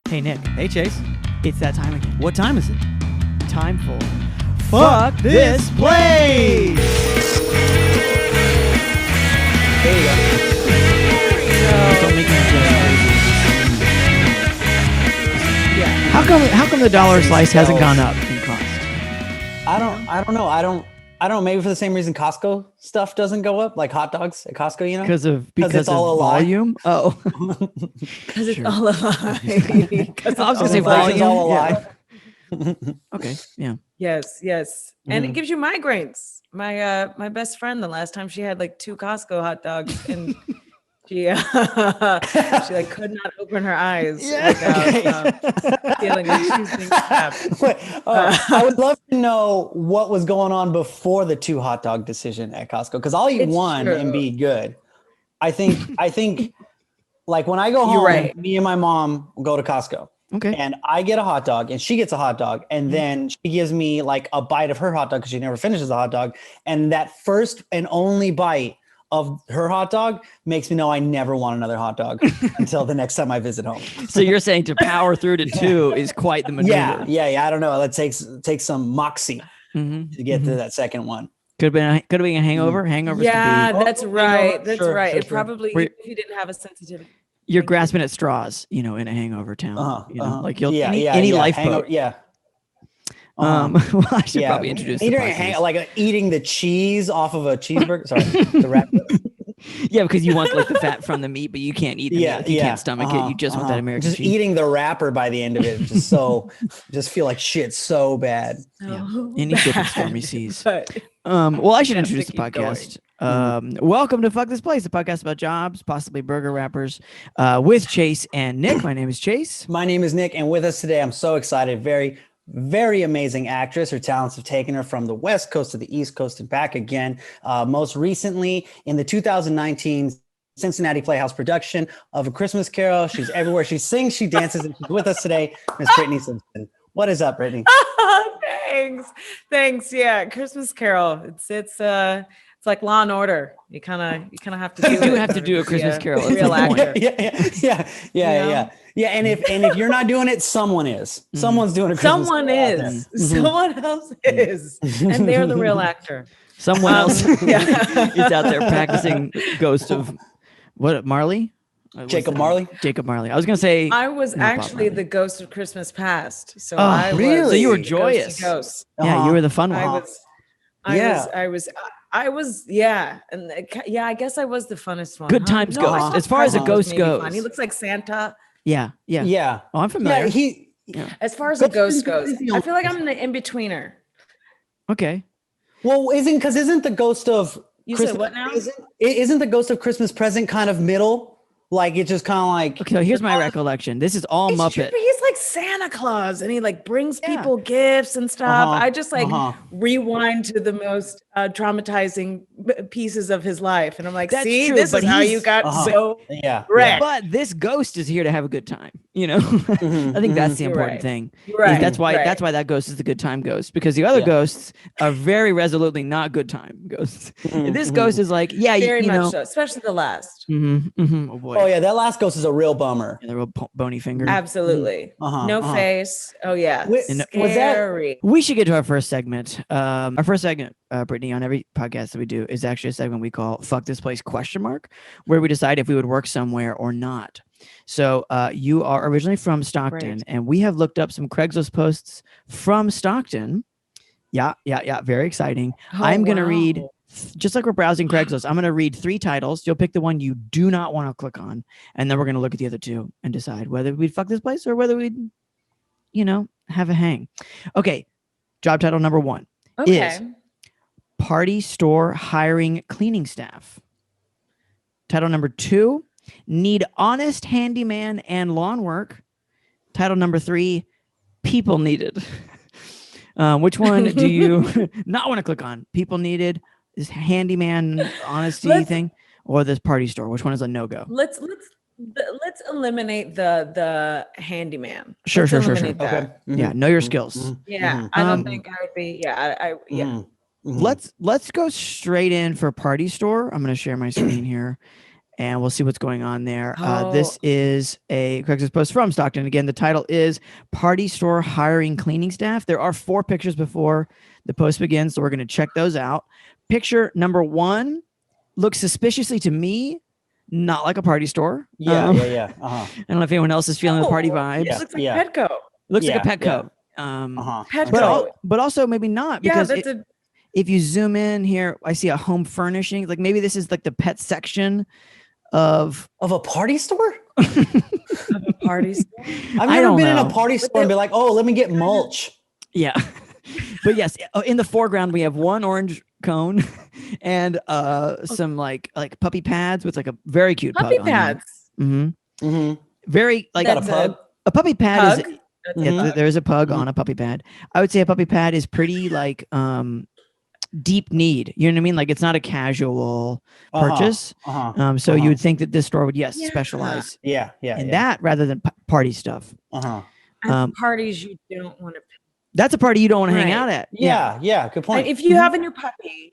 Hey, Nick. Hey, Chase. It's that time again. What time is it? Time for Fuck this place! There you go. Don't make me Yeah. How come the dollar slice hasn't gone up in cost? I don't know. I don't know. Maybe for the same reason Costco stuff doesn't go up, like hot dogs at Costco, you know? Because it's all a of lie. volume? Oh. Because it's Sure. all a lie. I was gonna say Inflation's volume. all a Yeah. lie. Okay. Yeah. Yes. And Mhm. it gives you migraines. My best friend, the last time she had like 2 Costco hot dogs and she like could not open her eyes without feeling like she's being stabbed. Wait, I would love to know what was going on before the 2 hot dog decision at Costco, because I'll eat It's one true. and be good. I think like when I go You're home, right. me and my mom go to Costco. Okay. And I get a hot dog and she gets a hot dog. And then she gives me like a bite of her hot dog because she never finishes a hot dog. And that first and only bite of her hot dog makes me know I never want another hot dog until the next time I visit home. So you're saying to power through to 2 is quite the maneuver. Yeah. I don't know. That takes some moxie Mm-hmm. to get to that second one. Could have been a hangover. Hangovers Yeah, could be that's Oh, right. That's sure, right. sure, It sure. probably Were- if you didn't have a sensitivity. you're grasping at straws, in a hangover town. Like you'll any lifeboat. Yeah. Well, I should probably introduce the Either podcast. like eating the cheese off of a cheeseburger. Sorry, the wrap. Yeah, because you want like the fat from the meat, but you can't eat the meat. You can't stomach it. You just want that American just cheese. eating the wrapper by the end of it. Just feel like shit so bad. Any ship in stormy seas. But Well, I should have to introduce the keep going. podcast. Welcome to Fuck This Place, a podcast about jobs, possibly burger wrappers, with Chase and Nick. My name is Chase. My name is Nick, and with us today, I'm so excited. Very, very amazing actress. Her talents have taken her from the West Coast to the East Coast and back again. Most recently, in the 2019 Cincinnati Playhouse production of A Christmas Carol. She's everywhere. She sings, she dances, and she's with us today, Miss Britney Simpson. What is up, Britney? Thanks. Yeah, Christmas Carol. It's like Law and Order. You kind of have to. You do have to do A Christmas Carol. That's Real the point. actor. Yeah. And if you're not doing it, someone is. Someone's doing a Christmas Someone Carol. is. Someone else is, and they're the real actor. Someone else Yeah. is out there practicing Ghost of Marley? What's Jacob that? Marley? Jacob Marley. I was gonna say I was No, Bob actually Marley. the ghost of Christmas Past. So Oh, I was really? So you were the joyous. Ghost. yeah, you were the fun one. I was, yeah. And I guess I was the funnest one. Good huh? times No, ghost. I thought As far as a Present was ghost maybe goes. fun. He looks like Santa. Yeah. Yeah. Oh, I'm familiar. As far as a ghost goes, is the I feel like I'm the in-betweener. Okay. Well, isn't the ghost of You Christmas said what now? Isn't the ghost of Christmas Present kind of middle? Like it's just kind of like Okay, so here's my recollection. This is all It's true, Muppet. but he's like Santa Claus, and he like brings Yeah. people gifts and stuff. Uh-huh, I just like uh-huh. rewind to the most traumatizing pieces of his life, and I'm like, That's see, true, this but is how he's- you got Uh-huh. so yeah. wrecked. But this ghost is here to have a good time. I think that's the You're important right. thing. You're right. That's why right. that ghost is the good time ghost, because the other Yeah. ghosts are very resolutely not good time ghosts. And this ghost is like, yeah, Very you much know. so, especially the last. Oh boy. Oh yeah, that last ghost is a real bummer. Yeah, the real bony finger. Absolutely. Uh-huh, No uh-huh. face. Oh yeah. Was that- Scary. We should get to our first segment. Our first segment, Brittany, on every podcast that we do is actually a segment we call "Fuck This Place?" where we decide if we would work somewhere or not. So you are originally from Stockton, Right. and we have looked up some Craigslist posts from Stockton. Yeah. Very exciting. Oh, I'm gonna wow. read, just like we're browsing Craigslist. I'm gonna read 3 titles. You'll pick the one you do not want to click on, and then we're gonna look at the other 2 and decide whether we'd fuck this place or whether we'd, have a hang. Okay. Job title number 1. Okay. Party store hiring cleaning staff. Title number 2, need honest handyman and lawn work. Title number 3, people needed. Which one do you not want to click on? People needed, this handyman honesty Let's- thing, or this party store? Which one is a no-go? Let's eliminate the handyman. Sure, Let's sure, sure. eliminate that. Okay. Mhm. Yeah, know your skills. Mhm. Yeah, Mhm. I don't Um, think I would be. Yeah, I yeah. Mhm. Mhm. Let's go straight in for party store. I'm going to share my screen here. and we'll see what's going on there. Oh. This is a Craigslist post from Stockton. Again, the title is Party Store Hiring Cleaning Staff. There are 4 pictures before the post begins, so we're going to check those out. Picture number 1 looks suspiciously to me not like a party store. Yeah. I don't know if anyone else is feeling the party vibes. Yeah. It looks like Petco. It looks like a Petco. Petco. But also maybe not, because that's if you zoom in here, I see a home furnishing. Like maybe this is like the pet section of a party store. of a party store. I've never been in a party store and be like, oh, let me get mulch. Yeah. But yes, in the foreground we have one orange cone and some like puppy pads with like a very cute puppy pug pads. Very like got a pug. A puppy pad Pug? is there's a pug on a puppy pad. I would say a puppy pad is pretty like deep need. You know what I mean? Like it's not a casual purchase. So you would think that this store would specialize in that rather than party stuff. At parties you don't want to. That's a party you don't want to hang out at. Yeah. Good point. And if you have a new puppy,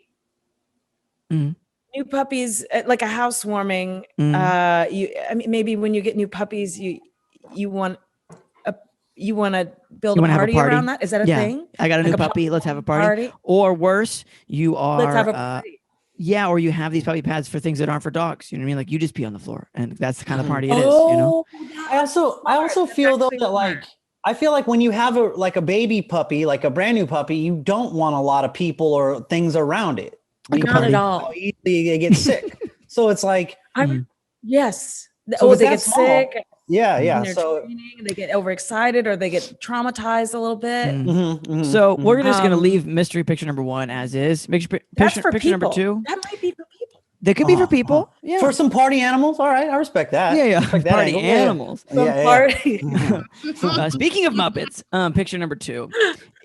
new puppies, like a housewarming, maybe when you get new puppies, you want to build a party around that. Is that a thing? I got a new puppy. Let's have a party. Or worse, you are. Let's have a party. Yeah, or you have these puppy pads for things that aren't for dogs. You know what I mean? Like you just pee on the floor, and that's the kind of party it is. You know. I also feel though that like. I feel like when you have a baby puppy, like a brand new puppy, you don't want a lot of people or things around it. Not at all. Easily they get sick. So it's like, yes. So they get sick. Yeah. So they get overexcited or they get traumatized a little bit. So we're just going to leave mystery picture number 1 as is. That's for picture number 2. That might be for people. They could be for people. Yeah. For some party animals. All right. I respect that. Yeah. Respect Party animals. Party. Speaking of Muppets, picture number 2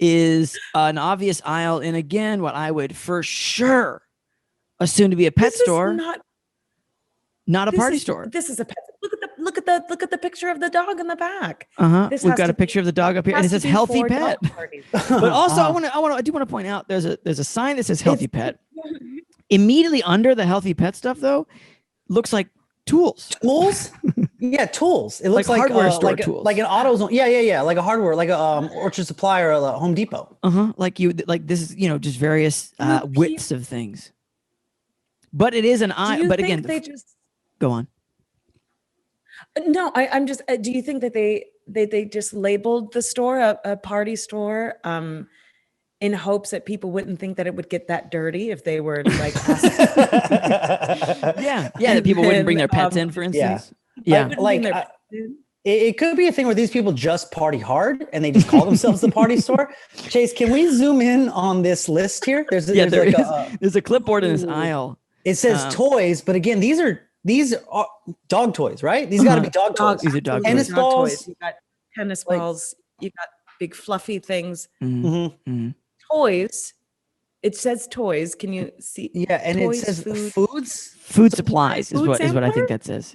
is an obvious aisle in, again, what I would for sure assume to be a pet store. Not a party store. This is a pet. Look at the picture of the dog in the back. We've got a picture of the dog up here, and it says healthy pet. But also, I do want to point out there's a sign that says healthy pet. Immediately under the healthy pet stuff, though, looks like tools. Tools? Yeah, tools. It looks like hardware store tools. Like an AutoZone. Yeah. Like a hardware, like a Orchard Supply or a Home Depot. Like this is just various widths of things. But it is an eye. But again, they just go on. No, I'm just. Do you think that they just labeled the store a party store? In hopes that people wouldn't think that it would get that dirty if they were like that people wouldn't bring their pets in, for instance. It could be a thing where these people just party hard and they just call themselves the party store. Chase, can we zoom in on this list here? There's a clipboard in this aisle. It says toys, but again, these are dog toys, right? These got to be dog toys. These are dog tennis toys. balls. You got tennis balls. You got big fluffy things. Toys. It says toys. Can you see? Yeah, and toys, it says food supplies is what I think that says.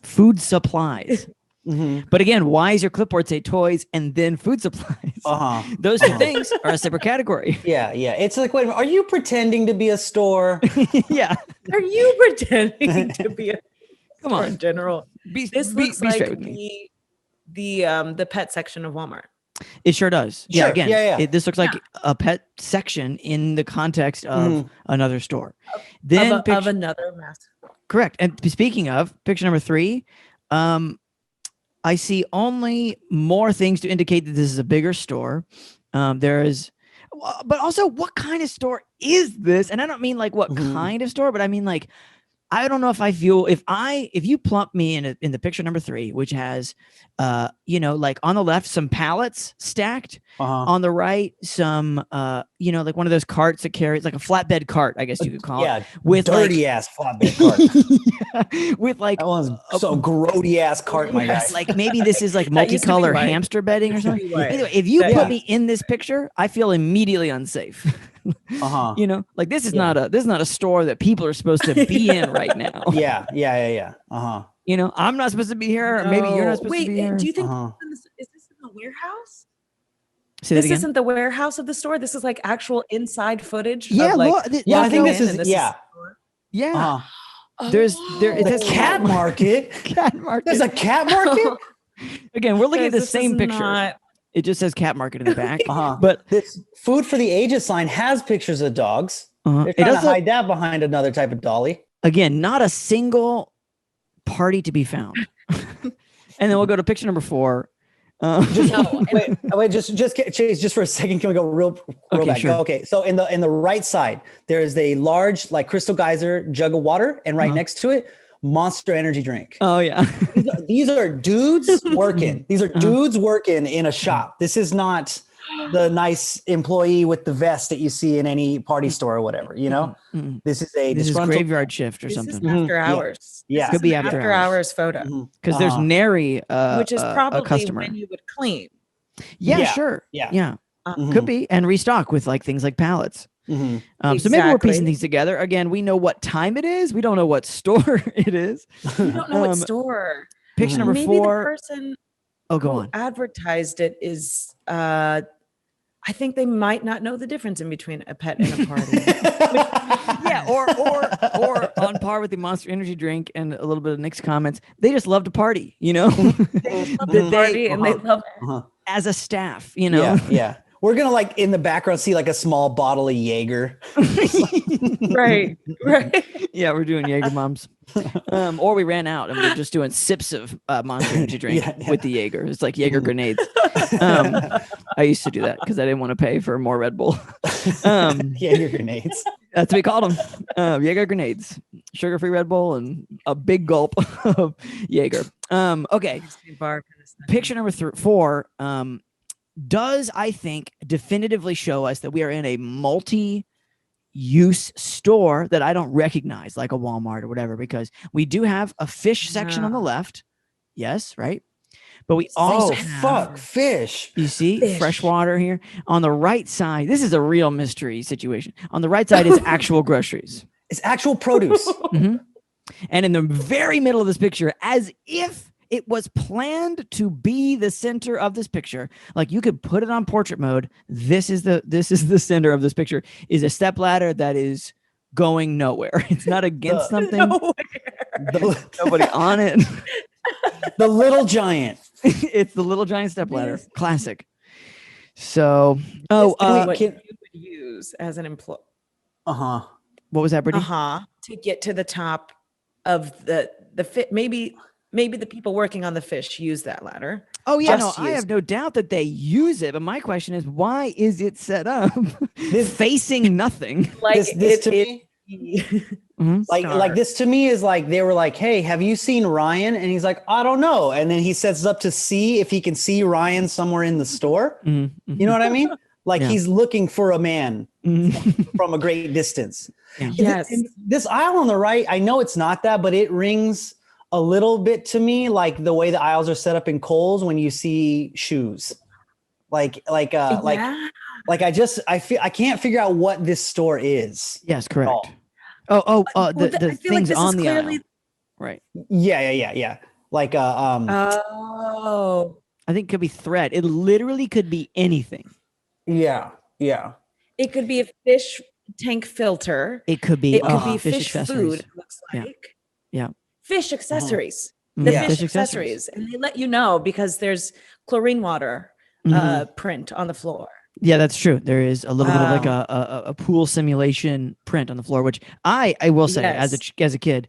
Food supplies. But again, why is your clipboard say toys and then food supplies? Those two things are a separate category. Yeah. It's like, wait a minute, are you pretending to be a store? Yeah. Are you pretending to be a Come on. in general? This looks be straight like with me. the pet section of Walmart. It sure does. Sure. Yeah, again, Yeah. this looks like a pet section in the context of another store. Of another mass. Correct. And speaking of, picture number 3, I see only more things to indicate that this is a bigger store. But also, what kind of store is this? And I don't mean like what kind of store, but I mean like, I don't know if I feel if you plump me in the picture number 3, which has like on the left some pallets stacked, on the right some like one of those carts that carries like a flatbed cart, I guess you could call it. With dirty ass flatbed cart. With like that one's so grody ass cart, my guy. Like maybe this is like multicolor hamster bedding or something. Anyway, if you put me in this picture, I feel immediately unsafe. Like this is not a store that people are supposed to be in right now. Yeah. I'm not supposed to be here, or maybe you're not supposed to be here. Do you think is this in the warehouse? Say that this again? isn't the warehouse of the store. This is like actual inside footage. Yeah, of like, I think this is. Yeah. It says Cat market. cat market. There's a cat market. Again, we're looking at the This same is picture. not- It just says cat market in the back. Uh-huh. But This food for the ages sign has pictures of dogs. They're it trying to does look, hide that behind another type of dolly. again, not a single party to be found. And then we'll go to picture number 4. Wait, Chase, just for a second, can we go real Okay, back? sure. Okay, so in the right side, there is a large like Crystal Geyser jug of water, and right next to it, Monster Energy drink. Oh yeah. These are dudes working. These are dudes working in a shop. This is not the nice employee with the vest that you see in any party store or whatever. You know, this is a This is disgruntled. graveyard shift or This something. is after hours. Yeah. Could be This is after after hours photo, Because there's nary which is a probably customer. when you would clean. Yeah, Yeah, sure. yeah. Could be, and restock with like things like pallets. So maybe we're Exactly. piecing things together. Again, we know what time it is. We don't know what store it is. You don't know what store. Picture number Maybe 4. the person Oh, go who on. advertised it is I think they might not know the difference in between a pet and a party. Yeah, or on par with the Monster Energy drink and a little bit of Nick's comments. They just love to party, you know. They love the party and they love As a staff, you know. Yeah. We're gonna like in the background see like a small bottle of Jaeger. right. Yeah, we're doing Jaeger moms. Or we ran out and we're just doing sips of Monster Energy drink with the Jaeger. It's like Jaeger grenades. I used to do that because I didn't want to pay for more Red Bull. Jaeger grenades. That's what we called them. Jaeger grenades, sugar-free Red Bull, and a big gulp of Jaeger. Okay. Picture number 4 does, I think, definitively show us that we are in a multi-use store that I don't recognize, like a Walmart or whatever, because we do have a fish section on the left. Yes, right? But we also have, fish. you see, Fish. freshwater here. On the right side, this is a real mystery situation. On the right side is actual groceries. It's actual produce. And in the very middle of this picture, as if it was planned to be the center of this picture, like you could put it on portrait mode. This is the center of this picture, is a stepladder that is going nowhere. It's not against something. Nobody on it. The Little Giant. It's the Little Giant stepladder. Classic. So, what you would use as an employee. Uh-huh. what was that, Brittany? To get to the top of the fit. Maybe the people working on the fish use that ladder. Oh yeah, Just no, I use- have no doubt that they use it. But my question is, why is it set up facing nothing? Like This to me, Star. like this to me is like they were like, "Hey, have you seen Ryan?" And he's like, "I don't know." And then he sets up to see if he can see Ryan somewhere in the store. You know what I mean? Like Yeah. he's looking for a man from a great distance. Yeah. Yes. And this aisle on the right, I know it's not that, but it rings a little bit to me like the way the aisles are set up in Kohl's when you see shoes. I can't figure out what this store is. Yes, correct. Oh. The I feel like things this on is the aisle. clearly- Right. Yeah. Like Oh. I think it could be thread. It literally could be anything. yeah. It could be a fish tank filter. It could be, It could be fish fish accessories. food. It looks Yeah. like. Yeah. Fish accessories. Mhm. The Yeah. fish Fish accessories. accessories. And they let you know because there's chlorine water print on the floor. Yeah, that's true. There is a little bit of like Wow. a pool simulation print on the floor, which I will say as a kid,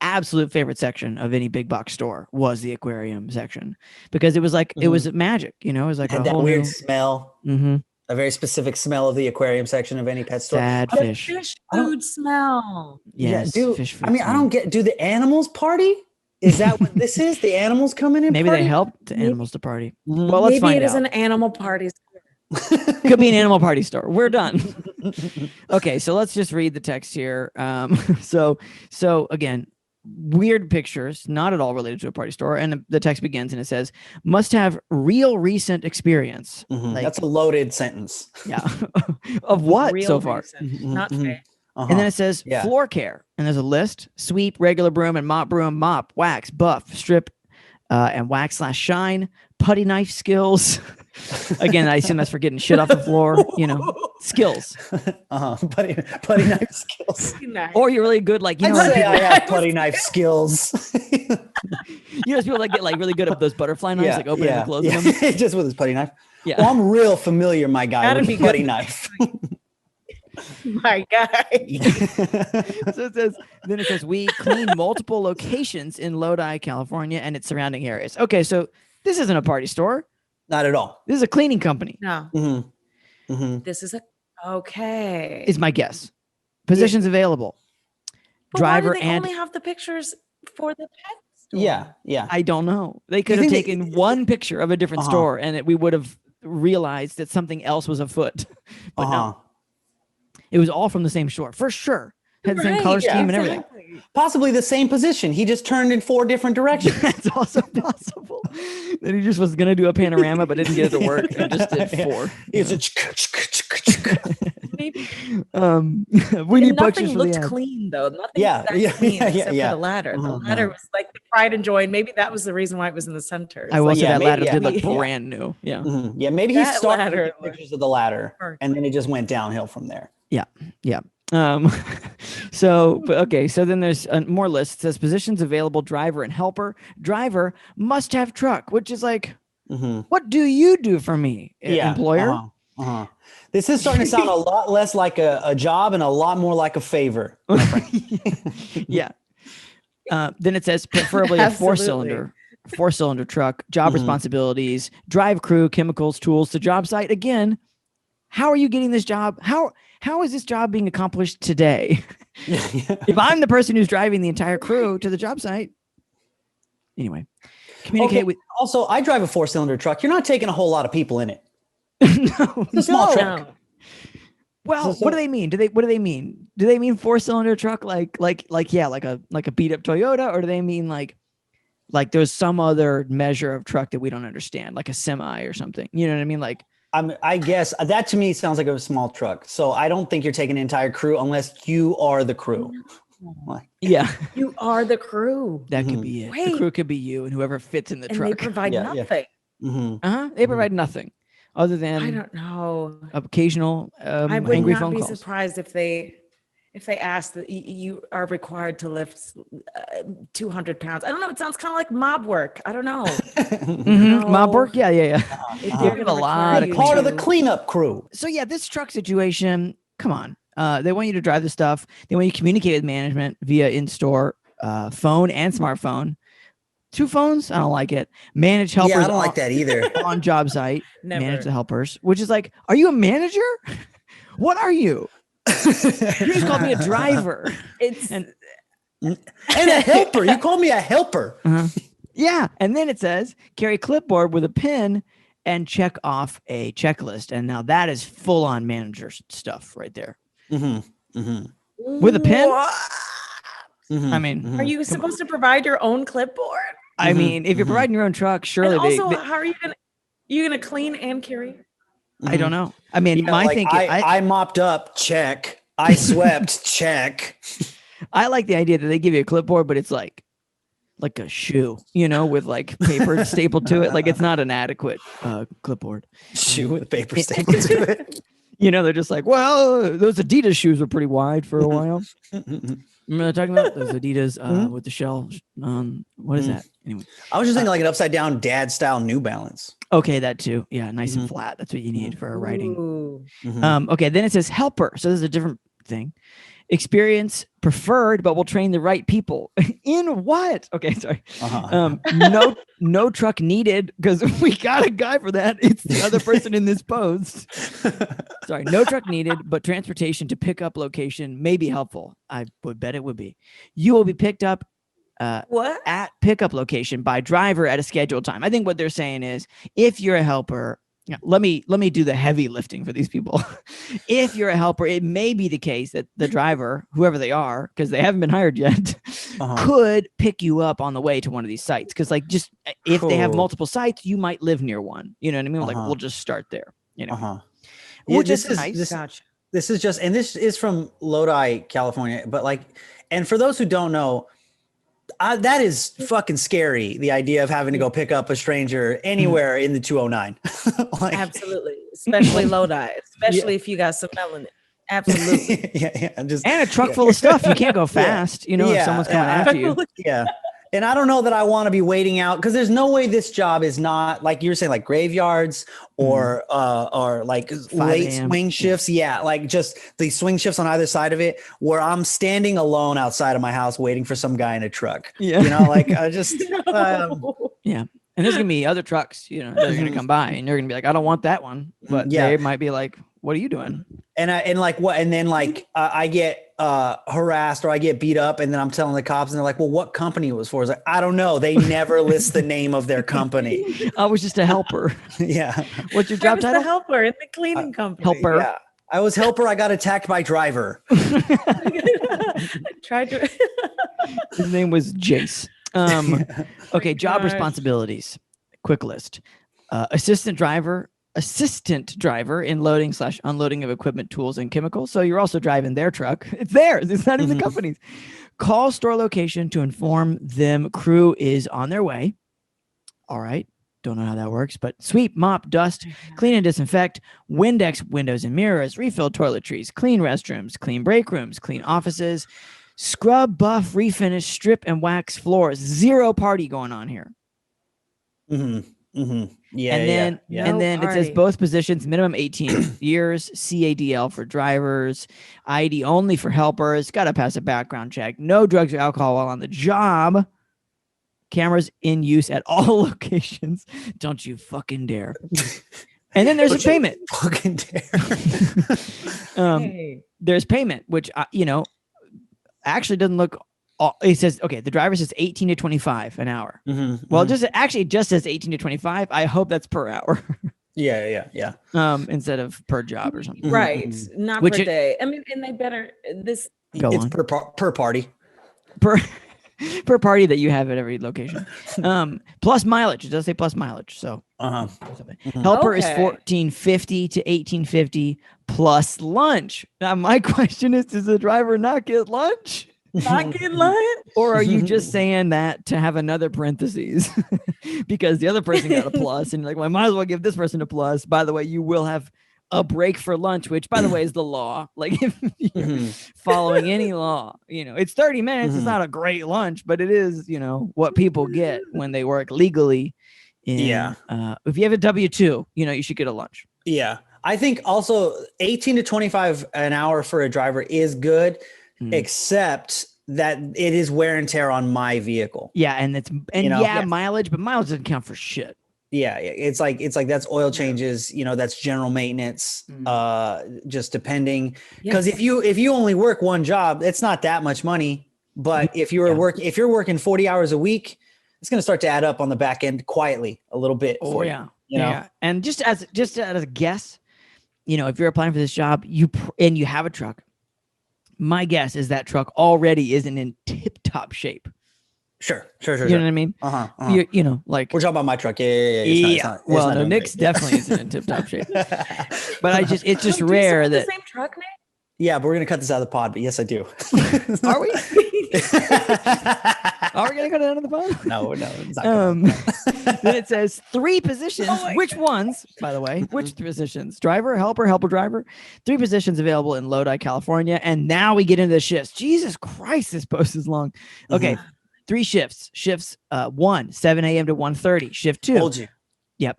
absolute favorite section of any big box store was the aquarium section because it was like it was magic. You know, it was like Had a that whole weird new, smell, Mhm. a very specific smell of the aquarium section of any pet store. Sad The fish. fish food smell. Yes, fish food. I mean, I don't get. Do the animals party? Is that what this is? The animals coming in? Maybe party? they helped the animals to party. Mhm. Well, let's Maybe find it is out. an animal party. Could be an animal party store. We're done. Okay, so let's just read the text here. So again, weird pictures, not at all related to a party store. And the text begins and it says, must have real recent experience. Mhm. Like, That's a loaded sentence. yeah. Of what Real so far? recent, Mhm, not mhm. fake. Uh-huh. And then it says Yeah. floor care. And there's a list: sweep, regular broom, and mop broom, mop, wax, buff, strip, and wax/shine, putty knife skills. Again, I assume that's for getting shit off the floor, skills. Putty knife skills. Or you're really good, like, I'd say I have putty knife skills. Those people that get like really good at those butterfly knives, like opening and closing them. Just with his putty knife. Yeah. Well, I'm real familiar, my guy, Gotta with be the putty good. knife. My guy. So then it says we clean multiple locations in Lodi, California, and its surrounding areas. Okay, so this isn't a party store. Not at all. This is a cleaning company. No. This is okay. Is my guess. Positions available. But Driver why do they and only have the pictures for the pet store? Yeah. I don't know. They could have taken one picture of a different store, and we would have realized that something else was afoot. But no, it was all from the same store for sure. Had the same color scheme and everything. Possibly the same position. He just turned in 4 different directions. That's also possible. That he just was gonna do a panorama, but didn't get it to work, and just did 4. It's Maybe. We need pictures Nothing for looked the ad. clean though. Nothing Yeah, was that clean except for yeah. the ladder. The ladder was like the pride and joy, and maybe that was the reason why it was in the center. It's I will like, say that ladder did look maybe- brand new. Yeah. Yeah, maybe he That started ladder with pictures of the ladder, and then it just went downhill from there. Yeah. So then there's more lists. It says positions available, driver and helper. Driver must have truck, which is like, what do you do for me, employer? This is starting to sound a lot less like a job and a lot more like a favor. Yeah. Then it says preferably a four-cylinder truck, job responsibilities, drive crew, chemicals, tools to job site. Again, how are you getting this job? How is this job being accomplished today? If I'm the person who's driving the entire crew to the job site. Anyway, communicate with. Also, I drive a 4-cylinder truck. You're not taking a whole lot of people in it. No, It's a small truck. Well, what do they mean? What do they mean? Do they mean 4-cylinder truck like a beat up Toyota, or do they mean like there's some other measure of truck that we don't understand, like a semi or something? You know what I mean? Like, I guess that to me sounds like a small truck. So I don't think you're taking an entire crew unless you are the crew. Yeah, you are the crew. that could be it. The crew could be you and whoever fits in the And truck. they provide nothing. They provide nothing other than I don't know. Occasional I would angry not phone be calls. surprised if they ask that you are required to lift 200 pounds. I don't know. It sounds kind of like mob work. I don't know. Mob work. Yeah. If they're Give gonna a lot of require you Part of the to- cleanup crew. So yeah, this truck situation. Come on. They want you to drive the stuff. They want you to communicate with management via in-store phone and smartphone. 2 phones? I don't like it. Manage helpers. Yeah, I don't like that either. On job site. Never. Manage the helpers, which is like, are you a manager? What are you? You just called me a driver. It's And a helper. You call me a helper. Yeah. And then it says carry clipboard with a pen and check off a checklist. And now that is full on manager stuff right there. With a pen? I mean, Are you supposed to provide your own clipboard? I mean, if you're providing your own truck, surely And also, they how are you gonna clean and carry? I don't know. I mean, my thinking, I mopped up, check. I swept, check. I like the idea that they give you a clipboard, but it's like a shoe, with like paper stapled to it. Like it's not an adequate clipboard. Shoe with paper stapled to it. They're just like, well, those Adidas shoes were pretty wide for a while. Remember talking about those Adidas with the shell? What is that? Anyway, I was just thinking like an upside down dad style New Balance. Okay, that too. Yeah, nice and flat. That's what you need for writing. Ooh. Okay, then it says helper. So this is a different thing. Experience preferred, but we'll train the right people. In what? Okay, sorry. No truck needed because we got a guy for that. It's the other person in this post. Sorry, no truck needed, but transportation to pickup location may be helpful. I would bet it would be. You will be picked up What? at pickup location by driver at a scheduled time. I think what they're saying is if you're a helper, let me do the heavy lifting for these people. If you're a helper, it may be the case that the driver, whoever they are, because they haven't been hired yet, could pick you up on the way to one of these sites. Because like just if they have multiple sites, you might live near one. You know what I mean? Like we'll just start there. Which is nice. Gotcha. This is from Lodi, California. But and for those who don't know, That is fucking scary. The idea of having to go pick up a stranger anywhere in the 209. Like, Absolutely. Especially Lodi, especially if you got some melanin. Absolutely. yeah. And a truck full of stuff. You can't go fast, if someone's coming after you. Yeah. And I don't know that I want to be waiting out, because there's no way this job is not, like you were saying, like graveyards or like late swing shifts. Yeah. Like just the swing shifts on either side of it, where I'm standing alone outside of my house waiting for some guy in a truck. Yeah. Like I just, yeah. And there's going to be other trucks, that are going to come by, and you're going to be like, I don't want that one. But they might be like, what are you doing? And then I get harassed or I get beat up, and then I'm telling the cops, and they're like, well, what company it was for? It's like, I don't know. They never list the name of their company. I was just a helper. Yeah. What's your job title? The helper in the cleaning company. Helper. Yeah. I was helper. I got attacked by driver. Tried to. His name was Jace. Okay. Job responsibilities. Quick list. Assistant driver in loading / unloading of equipment, tools, and chemicals. So you're also driving their truck. It's theirs. It's not even the company's. Call store location to inform them crew is on their way. All right. Don't know how that works, but sweep, mop, dust, clean and disinfect, Windex windows and mirrors, refill toiletries, clean restrooms, clean break rooms, clean offices, scrub, buff, refinish, strip, and wax floors. Zero party going on here. Yeah. And then it says both positions, minimum 18 years, CADL for drivers, ID only for helpers, got to pass a background check, no drugs or alcohol while on the job, cameras in use at all locations. Don't you fucking dare. And then there's a payment. Fucking dare. There's payment, which, actually doesn't look. It says, okay, the driver says 18 to 25 an hour. Well, it just says 18 to 25. I hope that's per hour. Yeah. Instead of per job or something. Right. Not per day. I mean, and they better it's per party. Per party that you have at every location. Plus mileage. It does say plus mileage. So helper is $14.50 to $18.50 plus lunch. Now my question is, does the driver not get lunch? Not get lunch? Or are you just saying that to have another parentheses? Because the other person got a plus, and you're like, well, I might as well give this person a plus. By the way, you will have a break for lunch, which, by the way, is the law. Like, if you're following any law, it's 30 minutes. It's not a great lunch, but it is, what people get when they work legally. If you have a W-2, you should get a lunch. Yeah. I think also 18 to 25 an hour for a driver is good, except that it is wear and tear on my vehicle. Yeah. Mileage, but mileage doesn't count for shit. Yeah, it's like that's oil changes, that's general maintenance, just depending. Because if you only work one job, it's not that much money. But if you're working 40 hours a week, it's going to start to add up on the back end quietly a little bit. Yeah. And just as a guess, if you're applying for this job, you have a truck, my guess is that truck already isn't in tip-top shape. Sure. You know what I mean? Like we're talking about my truck. Yeah. Nick's definitely isn't in tip-top shape. But it's just rare that the same truck, Nick? Yeah, but we're gonna cut this out of the pod. But yes, I do. Are we? Are we gonna cut it out of the pod? No, it's not. Then it says 3 positions. Which ones, by the way? Which positions? Driver, helper, driver. 3 positions available in Lodi, California. And now we get into the shifts. Jesus Christ, this post is long. Okay. 3 shifts. Shifts 1, 7 a.m. to 1:30. Shift 2. Told you. Yep.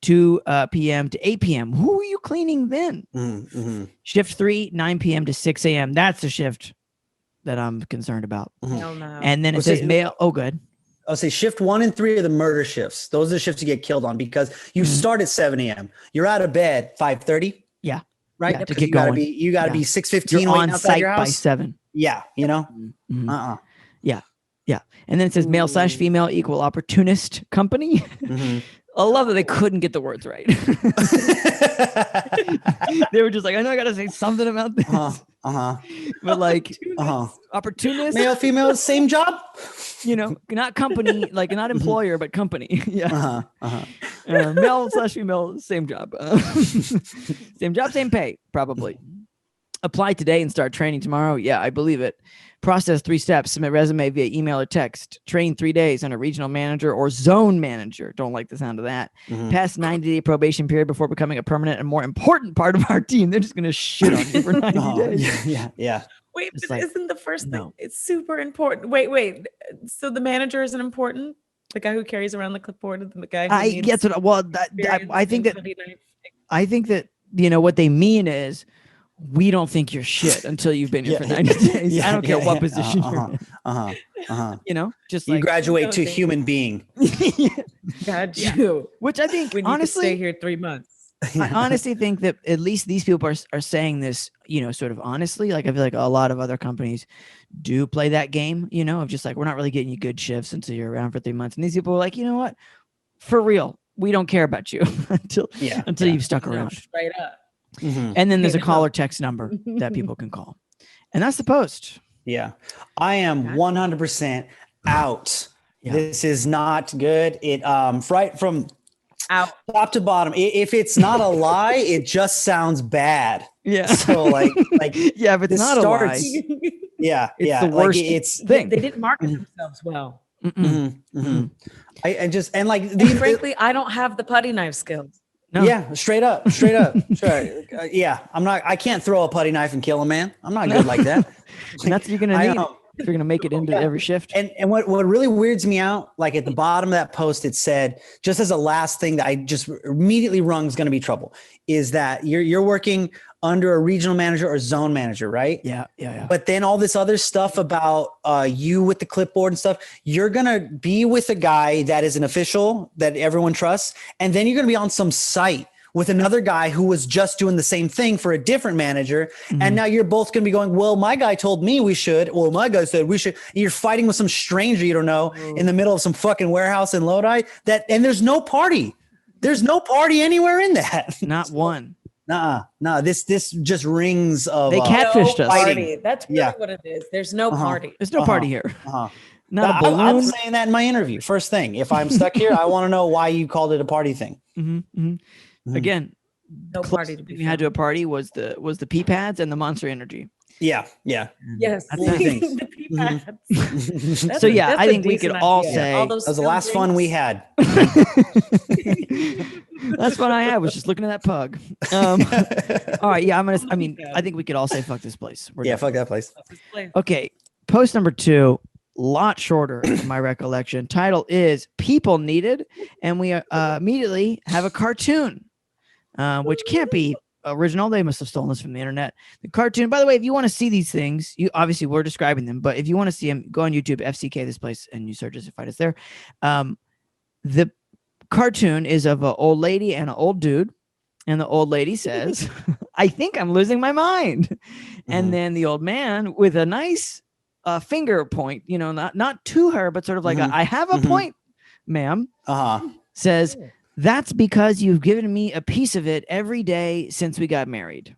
2 p.m. to 8 p.m. Who are you cleaning then? Shift 3, 9 p.m. to 6 a.m. That's the shift that I'm concerned about. Hell no. And then it says male. Oh, good. I'll say shift 1 and 3 are the murder shifts. Those are the shifts you get killed on because you start at 7 a.m. You're out of bed 5:30. Yeah. Right. Yeah, to get going. You gotta be 6:15 on site by 7. Yeah. Yeah. And then it says male / female equal opportunist company. I love that they couldn't get the words right. They were just like, I know I got to say something about this. But like, opportunist. Male, female, same job? Not company, like not employer, but company. Yeah. Male / female, same job. Same job, same pay, probably. Apply today and start training tomorrow. Yeah, I believe it. Process 3 steps. Submit resume via email or text. Train 3 days on a regional manager or zone manager. Don't like the sound of that. Pass 90-day probation period before becoming a permanent and more important part of our team. They're just going to shit on you for 90 days. Yeah. Wait, It's but like, isn't the first no. thing? It's super important. Wait. So the manager isn't important? The guy who carries around the clipboard and the guy who I needs guess what. Well, I think that what they mean is we don't think you're shit until you've been here for 90 days. I don't care what position you're in. Just you like graduate to human being. Got you. Which I think we need honestly to stay here 3 months. I honestly think that at least these people are saying this, sort of honestly. Like I feel like a lot of other companies do play that game, of just like, we're not really getting you good shifts until you're around for 3 months. And these people are like, you know what? For real, we don't care about you until you've stuck around. Straight up. And then there's a call or text number that people can call. And that's the post. Yeah. I am 100% out. Yeah. This is not good. It right from out top to bottom. If it's not a lie, it just sounds bad. Yeah. So like yeah, but it's not a lie. Yeah. It's the worst thing. They didn't market themselves well. I just and like frankly, I don't have the putty knife skills. No. Yeah, straight up. Sure. Yeah, I can't throw a putty knife and kill a man. I'm not good like that. And that's what you're gonna need. If you're gonna make it into every shift. And what really weirds me out, like at the bottom of that post, it said, just as a last thing that I just immediately rung is gonna be trouble, is that you're working under a regional manager or zone manager, right? Yeah. But then all this other stuff about you with the clipboard and stuff, you're gonna be with a guy that is an official that everyone trusts, and then you're gonna be on some site with another guy who was just doing the same thing for a different manager. And now you're both going to be going, well, my guy told me we should. Well, my guy said we should. You're fighting with some stranger you don't know in the middle of some fucking warehouse in Lodi. And there's no party. There's no party anywhere in that. Not one. Nah. This just rings of they catfished us. Party. That's really what it is. There's no party. There's no party here. Not a balloon. I'm saying that in my interview. First thing, if I'm stuck here, I want to know why you called it a party thing. Again, no party to be we had to a party was the pee pads and the Monster Energy. Yeah. Yes. That's the So yeah, I think we could all say that was the last fun we had. That's what I had, was just looking at that pug. All right, yeah, I think we could all say fuck this place. Fuck that place. Okay, post number 2, lot shorter in my recollection. Title is People Needed, and we immediately have a cartoon, which can't be original. They must have stolen this from the internet. The cartoon, by the way, if you want to see these things, we're describing them, but if you want to see them, go on YouTube, FCK this place, and you search us and find us there. The cartoon is of an old lady and an old dude, and the old lady says, I think I'm losing my mind. And then the old man with a nice finger point, not to her, but sort of like I have a point, ma'am, says, that's because you've given me a piece of it every day since we got married.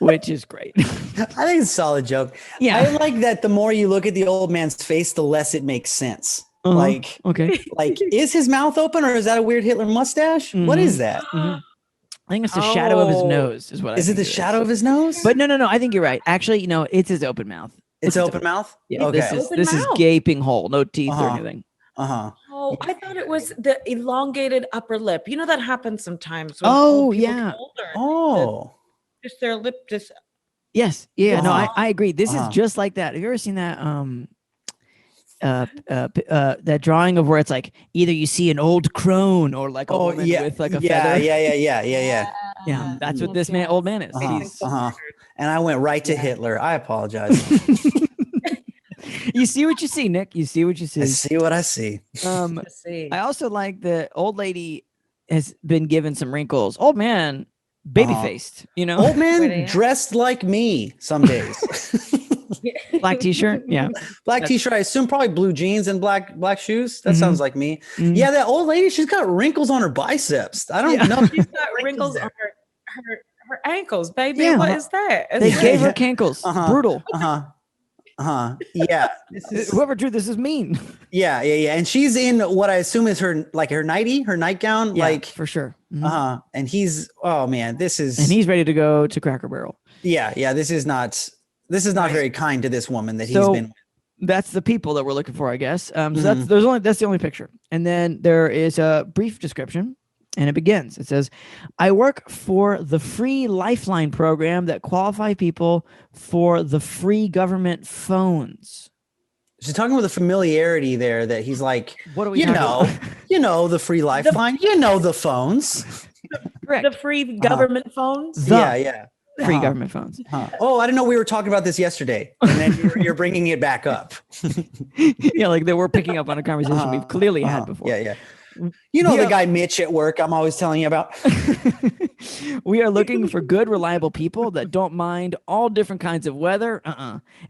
Which is great. I think it's a solid joke. Yeah. I like that the more you look at the old man's face, the less it makes sense. Like, is his mouth open, or is that a weird Hitler mustache? What is that? I think it's the shadow of his nose is what Is it the shadow of his nose? But no. I think you're right. Actually, it's his open mouth. It's open mouth? Yeah. Okay. This is gaping hole, no teeth or anything. Oh, I thought it was the elongated upper lip. That happens sometimes. When Oh, people yeah. get older. Oh. Just their lip just. Yes. Yeah. No, I agree. This is just like that. Have you ever seen that? That drawing of where it's like either you see an old crone or like a woman with like a feather. Yeah. That's what this old man is. And I went right to Hitler. I apologize. You see what you see, Nick. You see what you see. I see what I see. I also like the old lady has been given some wrinkles. Old man, baby faced. Old man dressed like me some days. Black t-shirt, yeah. Black t-shirt. I assume probably blue jeans and black shoes. That sounds like me. Yeah, that old lady. She's got wrinkles on her biceps. I don't know. She's got wrinkles on her ankles, baby. Yeah. What is that? They gave her cankles. Brutal. Yeah. Whoever drew this is mean. Yeah. And she's in what I assume is her nightie, her nightgown. Yeah, for sure. And he's, oh man, and he's ready to go to Cracker Barrel. Yeah. This is not very kind to this woman that he's been with. That's the people that we're looking for, I guess. So that's the only picture. And then there is a brief description, and it begins. It says, I work for the free Lifeline program that qualify people for the free government phones. She's talking with a familiarity there that he's like, what are we the free Lifeline, the phones. The free government phones. Yeah. Free government phones. Oh, I didn't know we were talking about this yesterday, and then you're bringing it back up. Yeah, like that we're picking up on a conversation we've clearly had before. Yeah. The guy Mitch at work I'm always telling you about. We are looking for good, reliable people that don't mind all different kinds of weather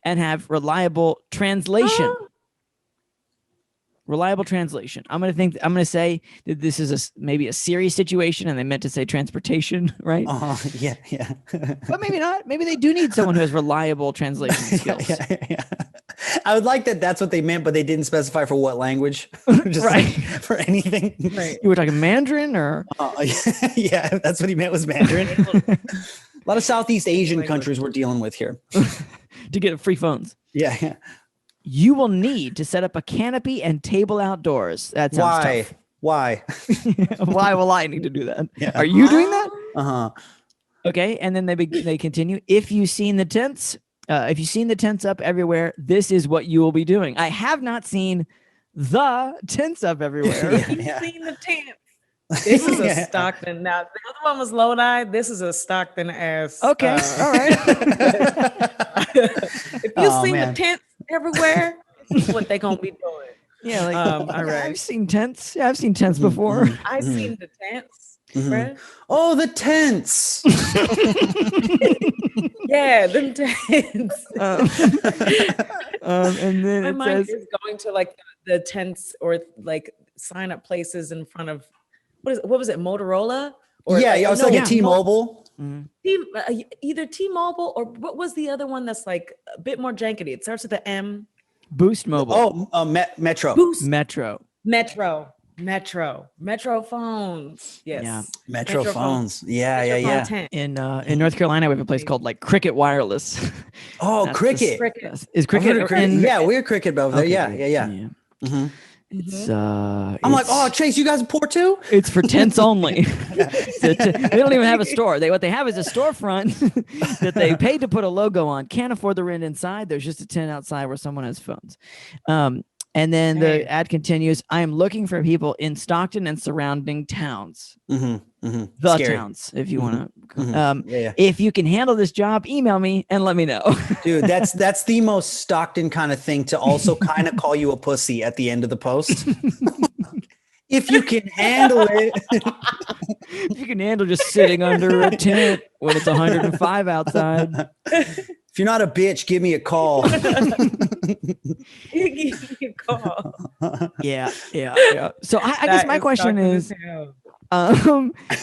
and have reliable translation. Reliable translation. I'm gonna say that this is maybe a serious situation, and they meant to say transportation, right? Yeah. But maybe not. Maybe they do need someone who has reliable translation skills. Yeah. I would like that. That's what they meant, but they didn't specify for what language. Just right. For anything. Right. You were talking Mandarin, or? Yeah, that's what he meant was Mandarin. A lot of Southeast Asian countries we're dealing with here to get free phones. Yeah. You will need to set up a canopy and table outdoors. That sounds tough. Why? Why will I need to do that? Yeah. Are you doing that? Okay, and then they continue. If you've seen the tents up everywhere, this is what you will be doing. I have not seen the tents up everywhere. You've seen the tents. This is a Stockton. Now, the other one was Lodi. This is a Stockton ass. Okay, all right. If you've seen the tents everywhere, this is what they're gonna be doing. Yeah, like all right. I've seen tents. Yeah, I've seen tents before. I've seen the tents. Right? Oh, the tents. Yeah, them tents. And then my it mind says is going to like the tents or like sign up places in front of what was it, Motorola? Or I was like a T-Mobile. Either T-Mobile or what was the other one that's like a bit more jankety? It starts with the M. Boost Mobile. Metro. Boost. Metro phones. Yes. Yeah. Metro phones. Yeah. In North Carolina, we have a place called like Cricket Wireless. Oh, Cricket. Is Cricket? Yeah, we're Cricket over there. Yeah. Mm-hmm. It's I'm like, oh, Chase, you guys are poor too? It's for tents only. They don't even have a store. What they have is a storefront that they paid to put a logo on. Can't afford the rent inside. There's just a tent outside where someone has phones. And then the ad continues. I am looking for people in Stockton and surrounding towns. The Scary. Towns, if you want to. If you can handle this job, email me and let me know. Dude, that's the most Stockton kind of thing to also kind of call you a pussy at the end of the post. If you can handle it. If you can handle just sitting under a tent when it's 105 outside. If you're not a bitch, give me a call. Yeah. So I guess my question is,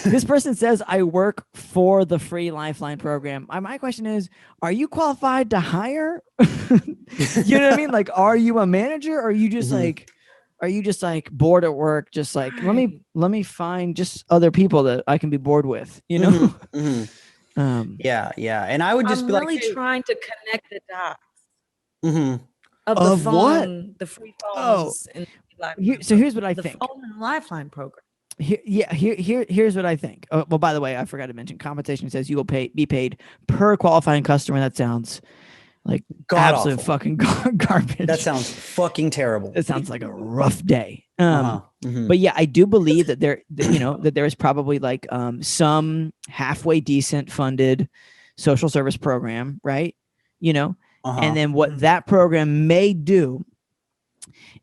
this person says, I work for the free Lifeline program. My question is, are you qualified to hire? You know what I mean? Like, are you a manager, or are you just like bored at work? Just like, let me find just other people that I can be bored with, you know? Yeah. And I would just be really like, hey. trying to connect the dots Of the phone, what? the free phones. And so here's what I the think. phone and Lifeline program. Here's what I think. Well, by the way, I forgot to mention compensation says you will be paid per qualifying customer. That sounds like absolute fucking garbage. That sounds fucking terrible. It sounds like a rough day. But yeah, I do believe that there is probably like some halfway decent funded social service program, right? And then what that program may do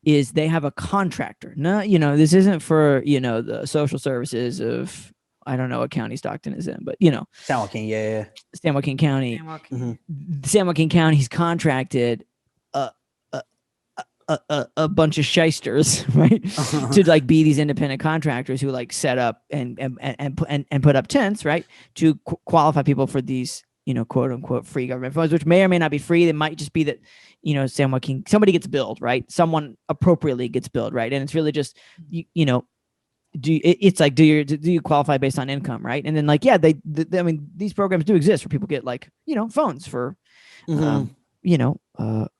is they have a contractor. No, this isn't for, the social services of, I don't know what county Stockton is in, but San Joaquin, yeah. San Joaquin County. San Joaquin County's contracted a bunch of shysters, right? To like be these independent contractors who like set up and put up tents, right? To qualify people for these, quote unquote free government funds, which may or may not be free. It might just be that, San Joaquin, somebody gets billed, right? Someone appropriately gets billed, right? And it's really just, it's like, do you qualify based on income, right? And then like, yeah, I mean, these programs do exist where people get like, phones for,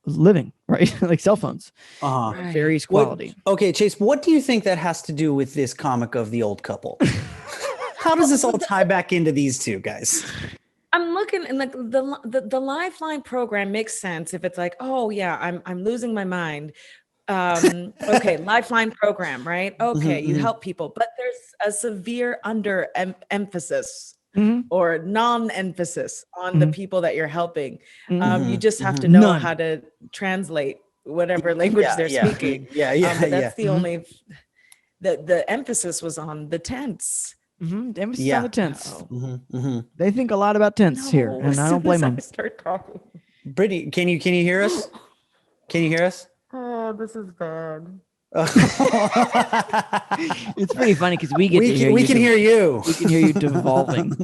living, right? Like cell phones. Uh-huh. Varies quality. Okay, Chase, what do you think that has to do with this comic of the old couple? How does this all tie back into these two guys? I'm looking and like the Lifeline program makes sense if it's like, oh yeah, I'm losing my mind. Okay, Lifeline program, right? Okay, you help people, but there's a severe emphasis or non-emphasis on the people that you're helping. You just have to know how to translate whatever language they're speaking. But that's the only the emphasis was on the tense. The emphasis on the tense. They think a lot about tense here, and I don't blame them. Start talking. Brittany, can you hear us? Can you hear us? Oh, this is bad. It's pretty funny because we can hear you. We can hear you. We can hear you devolving.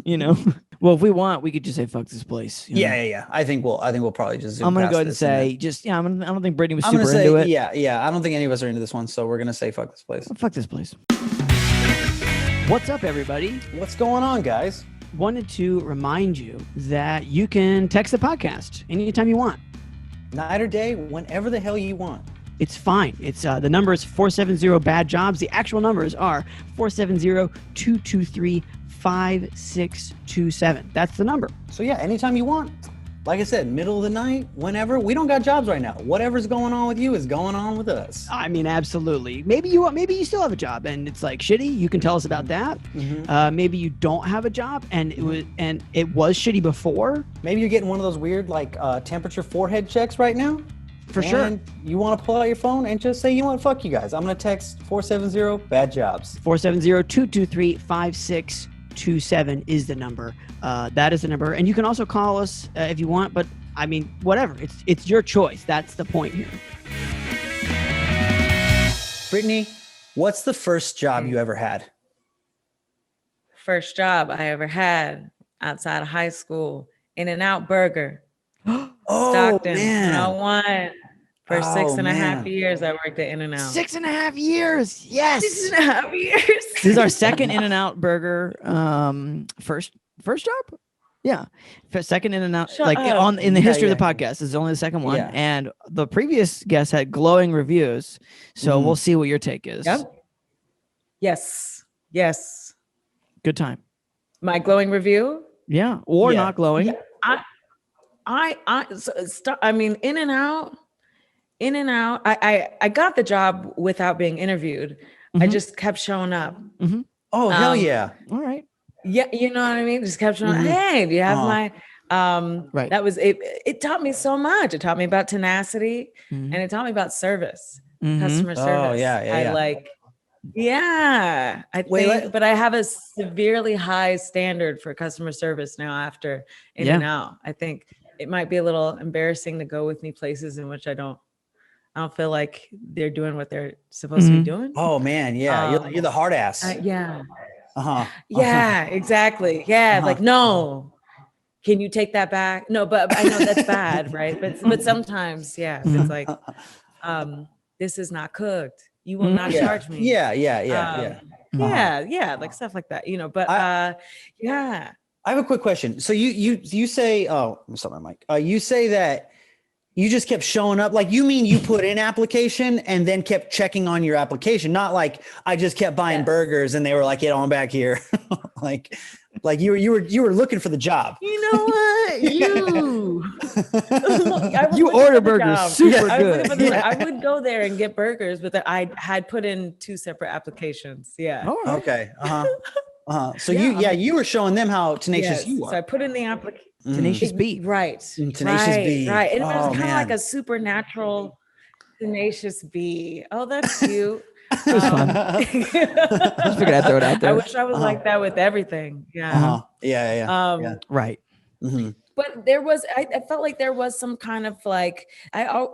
Well, if we want, we could just say "fuck this place." Yeah. I think we'll probably just. Zoom I'm gonna past go ahead and this say, I don't think Brittany was I'm gonna super say, into it. Yeah. I don't think any of us are into this one, so we're gonna say "fuck this place." Fuck this place. What's up, everybody? What's going on, guys? Wanted to remind you that you can text the podcast anytime you want. Night or day, whenever the hell you want. It's fine. It's the number is 470-BAD-JOBS. The actual numbers are 470-223-5627. That's the number. So yeah, anytime you want. Like I said, middle of the night, whenever. We don't got jobs right now. Whatever's going on with you is going on with us. I mean, absolutely. Maybe you still have a job and it's like shitty. You can tell us about that. Maybe you don't have a job and it was shitty before. Maybe you're getting one of those weird like temperature forehead checks right now. For sure. You want to pull out your phone and just say, you know what, fuck you guys. I'm going to text 470-BAD-JOBS. 470-223-5627 is the number. That is the number. And you can also call us if you want, but I mean, whatever. It's your choice. That's the point here. Brittany, what's the first job you ever had? First job I ever had outside of high school, In-N-Out Burger. Stockton, man. 101. For 6.5 years, I worked at In-N-Out. 6.5 years. Yes. 6.5 years. This is our second In-N-Out Burger. First job. Yeah. Second In-N-Out. In the history of the podcast. This is only the second one. Yeah. And the previous guest had glowing reviews. So we'll see what your take is. Yep. Yes. Good time. My glowing review? Yeah. Or not glowing. Yeah. I mean, In-N-Out. I got the job without being interviewed. I just kept showing up. Oh, hell yeah. All right. Yeah, you know what I mean? Just kept showing up. Hey, do you have my right. That was it taught me so much. It taught me about tenacity and it taught me about service, customer service. Oh, yeah. But I have a severely high standard for customer service now after In-N-Out. I think it might be a little embarrassing to go with me places in which I don't feel like they're doing what they're supposed to be doing. Oh man, yeah. You're the hard ass. Yeah. Yeah, exactly. Yeah. Like, no, can you take that back? No, but I know that's bad, right? But sometimes, yeah, it's like, this is not cooked. You will not charge me. Yeah. Like stuff like that, but yeah. I have a quick question. So you say, I'm sorry, Mike. You say that you just kept showing up. Like, you mean you put in application and then kept checking on your application? Not like I just kept buying burgers and they were like, get on back here. like you were looking for the job. You know what? You order burgers super good. I would go there and get burgers, but I had put in 2 separate applications. Yeah. Oh, okay. So you were showing them how tenacious you are. So I put in the application. Tenacious B. Right. Tenacious B. Right. And it was kind of like a supernatural tenacious B. Oh, that's cute. It was fun. Just figured I'd throw it out there. I wish I was like that with everything. Yeah. Yeah. Right. But there was, I felt like there was some kind of like, I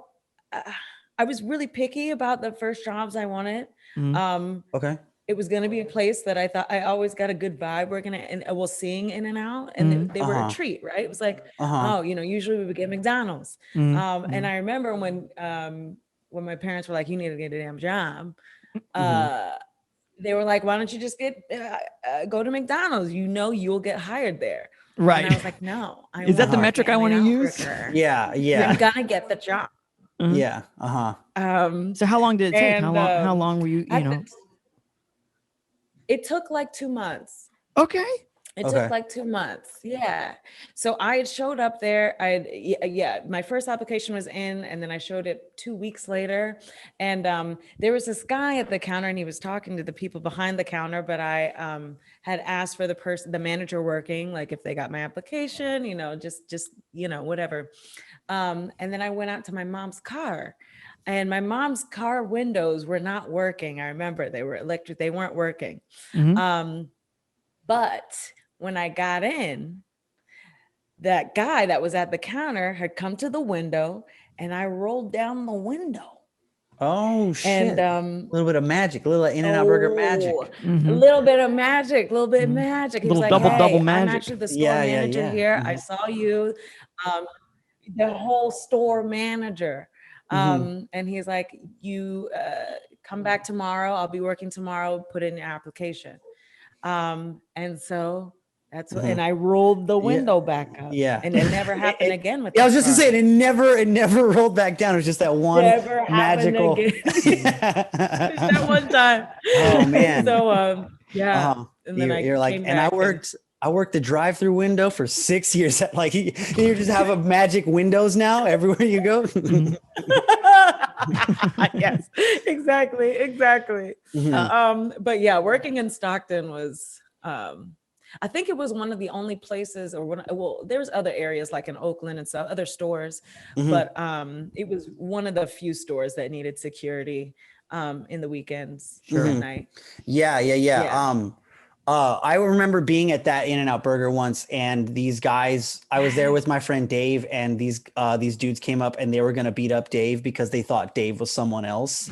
was really picky about the first jobs I wanted. Okay. It was going to be a place that I thought I always got a good vibe working at, and seeing In-N-Out, and they were a treat, right? It was like, usually we would get McDonald's. And I remember when my parents were like, you need to get a damn job. they were like, why don't you just go to McDonald's? You know, you'll get hired there. Right. And I was like, no. Is that the metric I want to use? Yeah. You're gonna get the job. Yeah. So how long did it take? How long were you, It took like 2 months. Okay. It took like 2 months. Yeah. So I had showed up there. My first application was in, and then I showed it 2 weeks later. And there was this guy at the counter, and he was talking to the people behind the counter, but I had asked for the manager working, like if they got my application, just whatever. And then I went out to my mom's car. And my mom's car windows were not working. I remember they were electric. They weren't working. But when I got in, that guy that was at the counter had come to the window, and I rolled down the window. Oh shit! And a little bit of magic, a little In-N-Out Burger magic. A little bit of magic, a little bit of magic. He was like, double magic. I'm actually the store manager here. I saw you, the whole store manager. And he's like, you come back tomorrow. I'll be working tomorrow. Put in your application. And so that's what, and I rolled the window back up. Yeah. And it never happened again with I was just to say, it never rolled back down. It was just that one magical. Just that one time. Oh man. So and then you're like, and I worked the drive-through window for 6 years. Like you just have a magic windows now everywhere you go. Yes, exactly. But yeah, working in Stockton was, I think it was one of the only places, there's other areas like in Oakland and stuff, other stores, but it was one of the few stores that needed security in the weekends at night. Yeah. I remember being at that In-N-Out Burger once, and these guys, I was there with my friend Dave, and these dudes came up and they were going to beat up Dave because they thought Dave was someone else.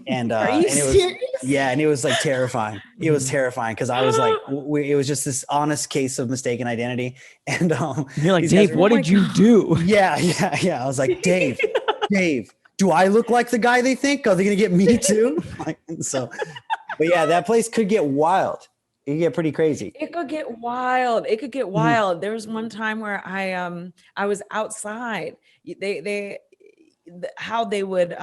And, Are you serious? And it was like terrifying. It was terrifying because I was like, it was just this honest case of mistaken identity. And you're like, Dave, what did you do? Yeah. I was like, Dave, do I look like the guy they think? Are they going to get me too? But yeah, that place could get wild. It could get pretty crazy. It could get wild. There was one time where I was outside. How they would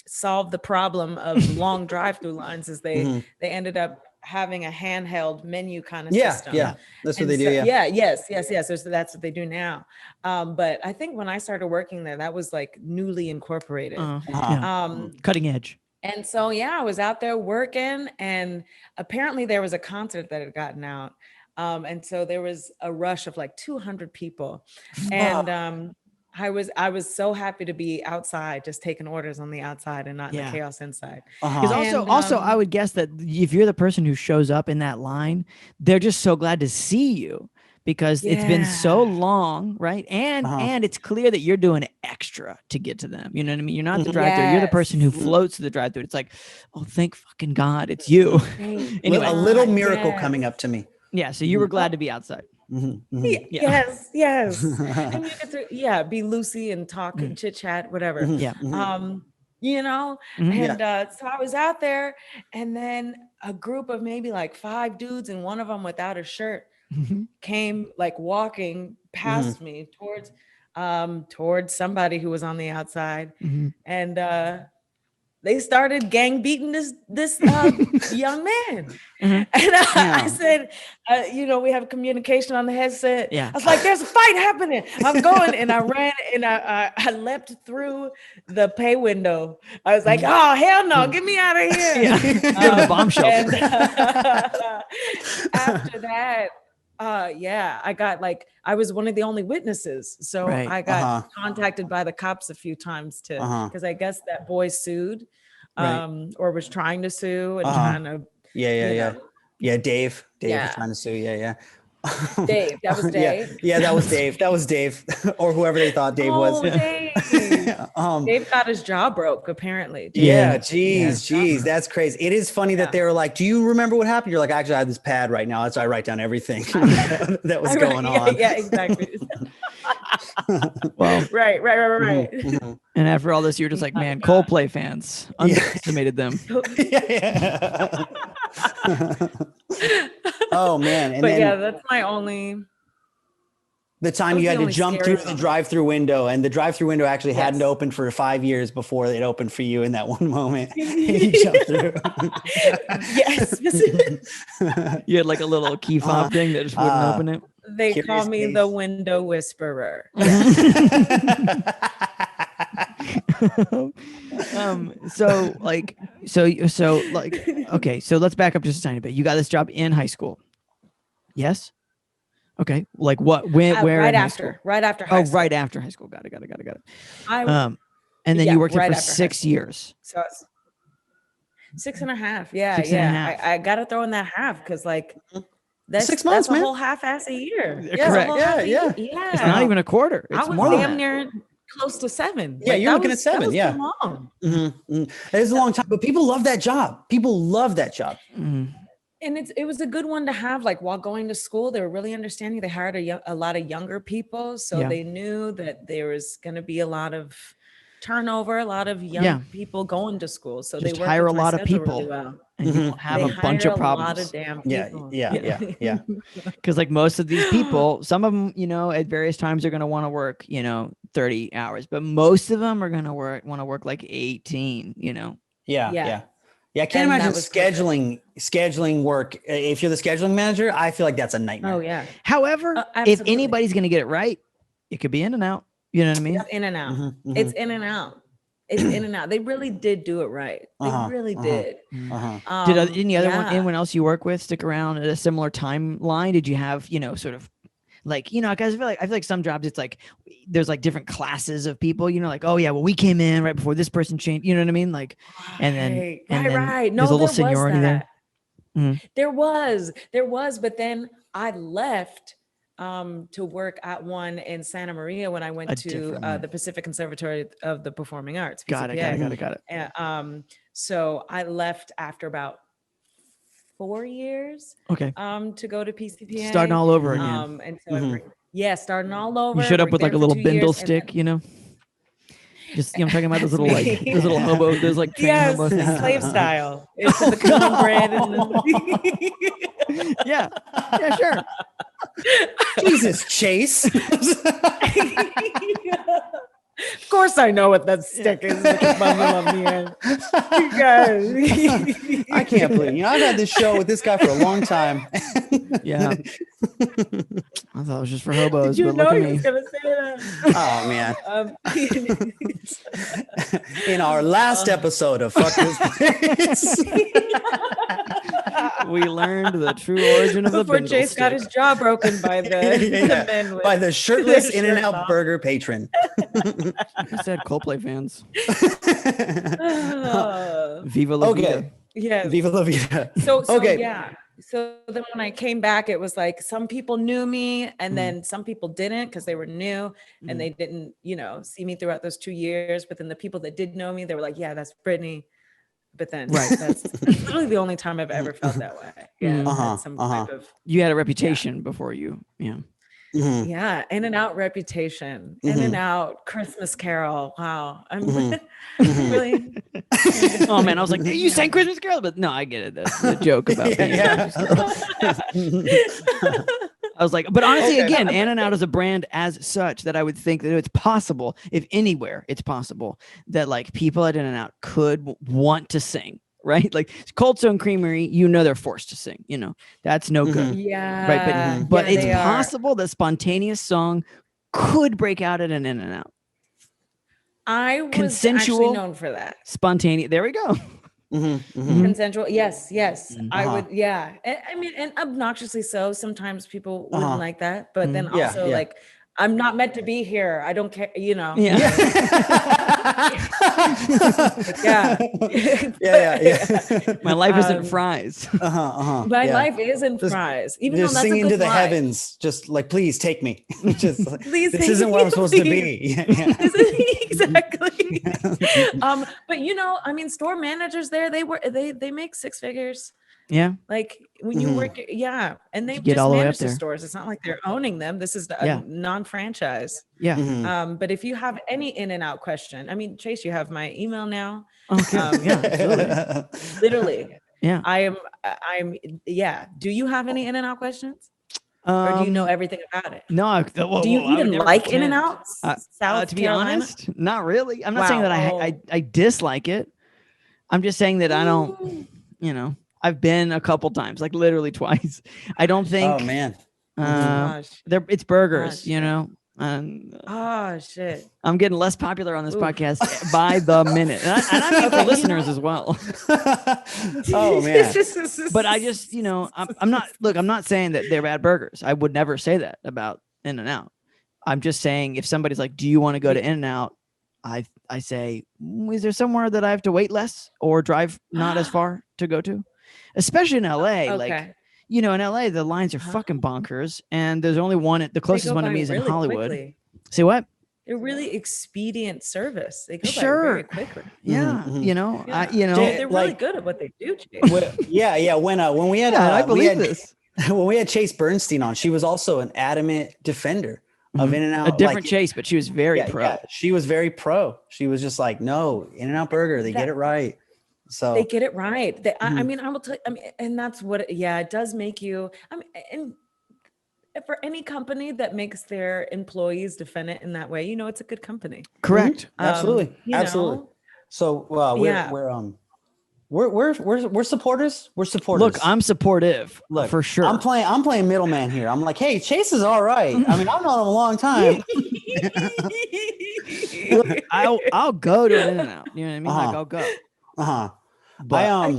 solve the problem of long drive-through lines is they ended up having a handheld menu kind of system. Yeah, that's what they do. Yes. So that's what they do now. But I think when I started working there, that was like newly incorporated. Cutting edge. And so, I was out there working, and apparently there was a concert that had gotten out. And so there was a rush of like 200 people. And I was so happy to be outside, just taking orders on the outside and not in the chaos inside. Because also, I would guess that if you're the person who shows up in that line, they're just so glad to see you. Because it's been so long, right? And it's clear that you're doing extra to get to them. You know what I mean? You're not the drive-thru. You're the person who floats to the drive-thru. It's like, oh, thank fucking God, it's you. Anyway, a little miracle coming up to me. Yeah. So you were glad to be outside. Yes. And you get to be loosey and talk and chit chat, whatever. And so I was out there, and then a group of maybe like 5 dudes, and one of them without a shirt came like walking past me towards somebody who was on the outside, and they started gang beating this young man. And I said, we have communication on the headset. I was like, there's a fight happening. I'm going, and I ran, and I leapt through the pay window. I was like, oh hell no, get me out of here. The bomb shelter. After that, I was one of the only witnesses. So I got contacted by the cops a few times because I guess that boy sued or was trying to sue and trying to. Dave was trying to sue. Dave, that was Dave. That was Dave or whoever they thought Dave was. Dave. Dave got his jaw broke apparently. Jeez, that's crazy. It is funny that they were like, do you remember what happened? You're like, actually I have this pad right now, so I write down everything that was going on. Exactly. Well, Right. Mhm. and after all this, you're just like, man, Coldplay fans underestimated them. Yeah. Oh man. And But then yeah, that's my only. the time That was you the had to only jump scary through the moment. drive-through window, and the drive-through window actually hadn't Yes. opened for 5 years before it opened for you in that one moment. You jumped through. Yes. You had like a little key fob thing that just wouldn't open it. They Curious call me case. the window whisperer. So like, okay, so let's back up just a tiny bit. You got this job in high school. Yes. Okay. Like what? When? Where? Right in high after. school? Right after high Oh, school. right after high school. Got it. I, And then yeah, you worked there right for after high 6 years. so it's 6.5. Yeah. 6.5. I got to throw in that half because like that's 6 months, that's a man. whole half-ass a year. Yeah, That's a correct. whole half a Yeah. year. Yeah. It's not even a quarter. I It's was more than damn that. near close to 7. Yeah, you're that looking at 7, That was yeah. too long. It is a long time, but people love that job. People love that job. Mhm. And it was a good one to have, like while going to school. They were really understanding. They hired a lot of younger people, so Yeah. they knew that there was going to be a lot of turnover, a lot of young people going to school. So Just they worked hire with a my lot of schedule people. really well. And you won't have They a bunch hire of a lot of problems. damn Yeah, people. yeah. Because like most of these people, some of them, at various times are going to want to work, 30 hours, but most of them are going to want to work like 18, Yeah. I can't And that imagine was perfect. scheduling work. If you're the scheduling manager, I feel like that's a nightmare. Oh yeah. However, if Absolutely. anybody's going to get it right, it could be in and out. You know what I mean? It's in and out. Mhm, It's in and out. It's in and out. They really did do it right. They really did. Did any other anyone else you work with stick around at a similar timeline? Did you have, sort of like, because I feel like some jobs it's like there's like different classes of people, like, oh yeah, well we came in right before this person changed, you know what I mean? Like, and then right. No, there's a little there was seniority there. that. There was, but then I left to work at one in Santa Maria when I went to the Pacific Conservatory of the Performing Arts. PCPA. Got it. And, so I left after about 4 years. Okay. To go to PCPA. Starting all over again. And so starting all over. You showed up with like a little bindle years, stick, Just I'm talking about those little those little hobo, those like train hobo things. Slave style. It's the cornbread and the yeah, sure. Jesus, Chase. Of course I know what that stick is with the bundle on the end. You guys. I can't believe I've had this show with this guy for a long time. Yeah. I thought it was just for hobos, Did you but know look at he me. was gonna say that? Oh man. In our last episode of Fuck This Place. We learned the true origin of the Before bindle Chase stick. got his jaw broken by the men with by the shirtless their In-N-Out shirts off. Burger patron. You said Coldplay fans. Viva la vida. Okay. Yeah. Viva la vida. So Okay. yeah. So then when I came back, it was like some people knew me and then some people didn't because they were new and they didn't, see me throughout those 2 years. But then the people that did know me, they were like, yeah, that's Britney. But then that's literally the only time I've ever felt that way. Yeah. Had some type of You had a reputation before you. Yeah. yeah, In-N-Out reputation, In-N-Out Christmas Carol. Wow, I'm really. Oh man, I was like, you sang Christmas Carol, but no, I get it. That's the joke about being. I was like, but honestly, again, In-N-Out is a brand as such that I would think that it's possible, if anywhere, it's possible that like people at In-N-Out could want to sing. Right, like Cold Stone Creamery, they're forced to sing. That's no good. Yeah, Right, but it's they possible that spontaneous song could break out at an In-N-Out. I was Consensual, actually known for that. Spontaneous. There we go. Consensual. Yes. I would. Yeah. I mean, and obnoxiously so. Sometimes people wouldn't like that, but then also like, I'm not meant to be here. I don't care. Yeah. My life isn't fries. My life isn't fries. Even though just that's singing a good to the line. heavens, just like, please take me. Just like, Please this take isn't me, where I'm supposed to please. be. Exactly. But I mean, store managers there, they make 6 figures. Yeah. Like when you work, and they get just all the way manage up the there. stores. It's not like they're owning them. This is a Yeah. non-franchise. Yeah. Mhm. But if you have any In-N-Out question, I mean, Chase, you have my email now. Okay. Yeah, absolutely. Literally, Yeah. I'm, yeah. Do you have any In-N-Out questions? Or do you know everything about it? No. Do you even like In-N-Out? South to be Carolina? honest, not really. I'm not Wow. saying that I dislike it. I'm just saying that I don't, I've been a couple times, like literally twice. I don't think. Oh man. Gosh. It's burgers, Gosh. and Oh shit. I'm getting less popular on this Oof. podcast by the minute, and I mean for listeners as well. Oh man. But I just, I'm not. Look, I'm not saying that they're bad burgers. I would never say that about In-N-Out. I'm just saying if somebody's like, "Do you want to go to In-N-Out?" I say, is there somewhere that I have to wait less or drive not as far to go to? Especially in LA, like, in LA, the lines are fucking bonkers, and there's only one. The closest one to me is in Hollywood. Quickly. Say what? They're really expedient service. They go by Sure. very quickly. Yeah, Yeah. They're really good at what they do. Yeah. When we had, I believe this. When we had Chase Bernstein on, she was also an adamant defender of In-N-Out. A different Chase, but she was very pro. Yeah, she was very pro. She was just like, no, In-N-Out Burger, they get it right. So they get it right. I mean, I will tell you, and that's what, it does make you, and for any company that makes their employees defend it in that way, it's a good company. Correct. Absolutely. Absolutely. So we're supporters. We're supporters. Look, I'm supportive. Look, for sure. I'm playing middleman here. I'm like, hey, Chase is all right. I mean, I've known him a long time. Look, I'll go to an In-N-Out. You know what I mean? Like I'll go. But I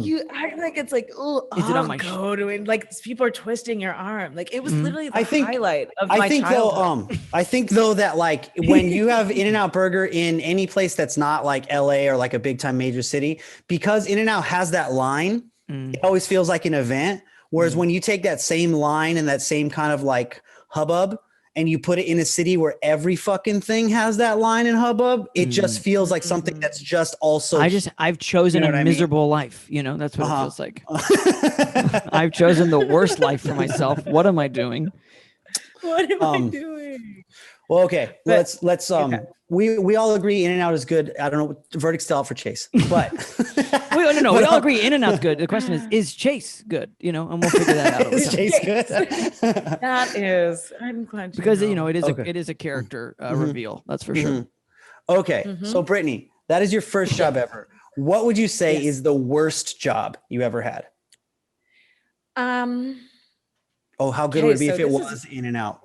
think it's like, oh, is it on my go to it? Like people are twisting your arm. Like it was literally the highlight of I my think childhood. I think though that like when you have In-N-Out Burger in any place that's not like LA or like a big time major city, because In-N-Out has that line, it always feels like an event. Whereas when you take that same line and that same kind of like hubbub and you put it in a city where every fucking thing has that line and hubbub, it just feels like something that's just also. I've chosen a miserable life. That's what it feels like. I've chosen the worst life for myself. What am I doing? What am I doing? Well, okay. Let's we all agree In-N-Out is good. I don't know, verdict still out for Chase, but wait, no, we all agree In-N-Out's good. The question is Chase good? And we'll figure that out. Is Chase good? That is. I'm glad because it is a character reveal. That's for sure. Okay, so Brittany, that is your first job ever. What would you say is the worst job you ever had? Oh, how good would it be if it was In-N-Out?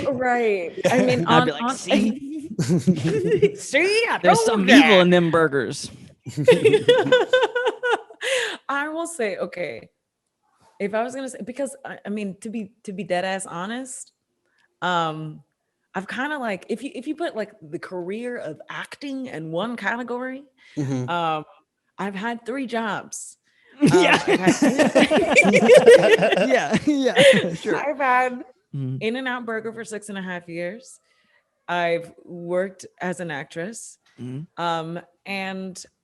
Right. I mean, I'd be like, see, see, there's some evil in them burgers. I will say, okay, if I was gonna say, because I mean, to be dead ass honest, I've kind of like, if you put like the career of acting in one category, I've had 3 jobs. Yeah, sure. I've had In-N-Out Burger for 6.5 years. I've worked as an actress, and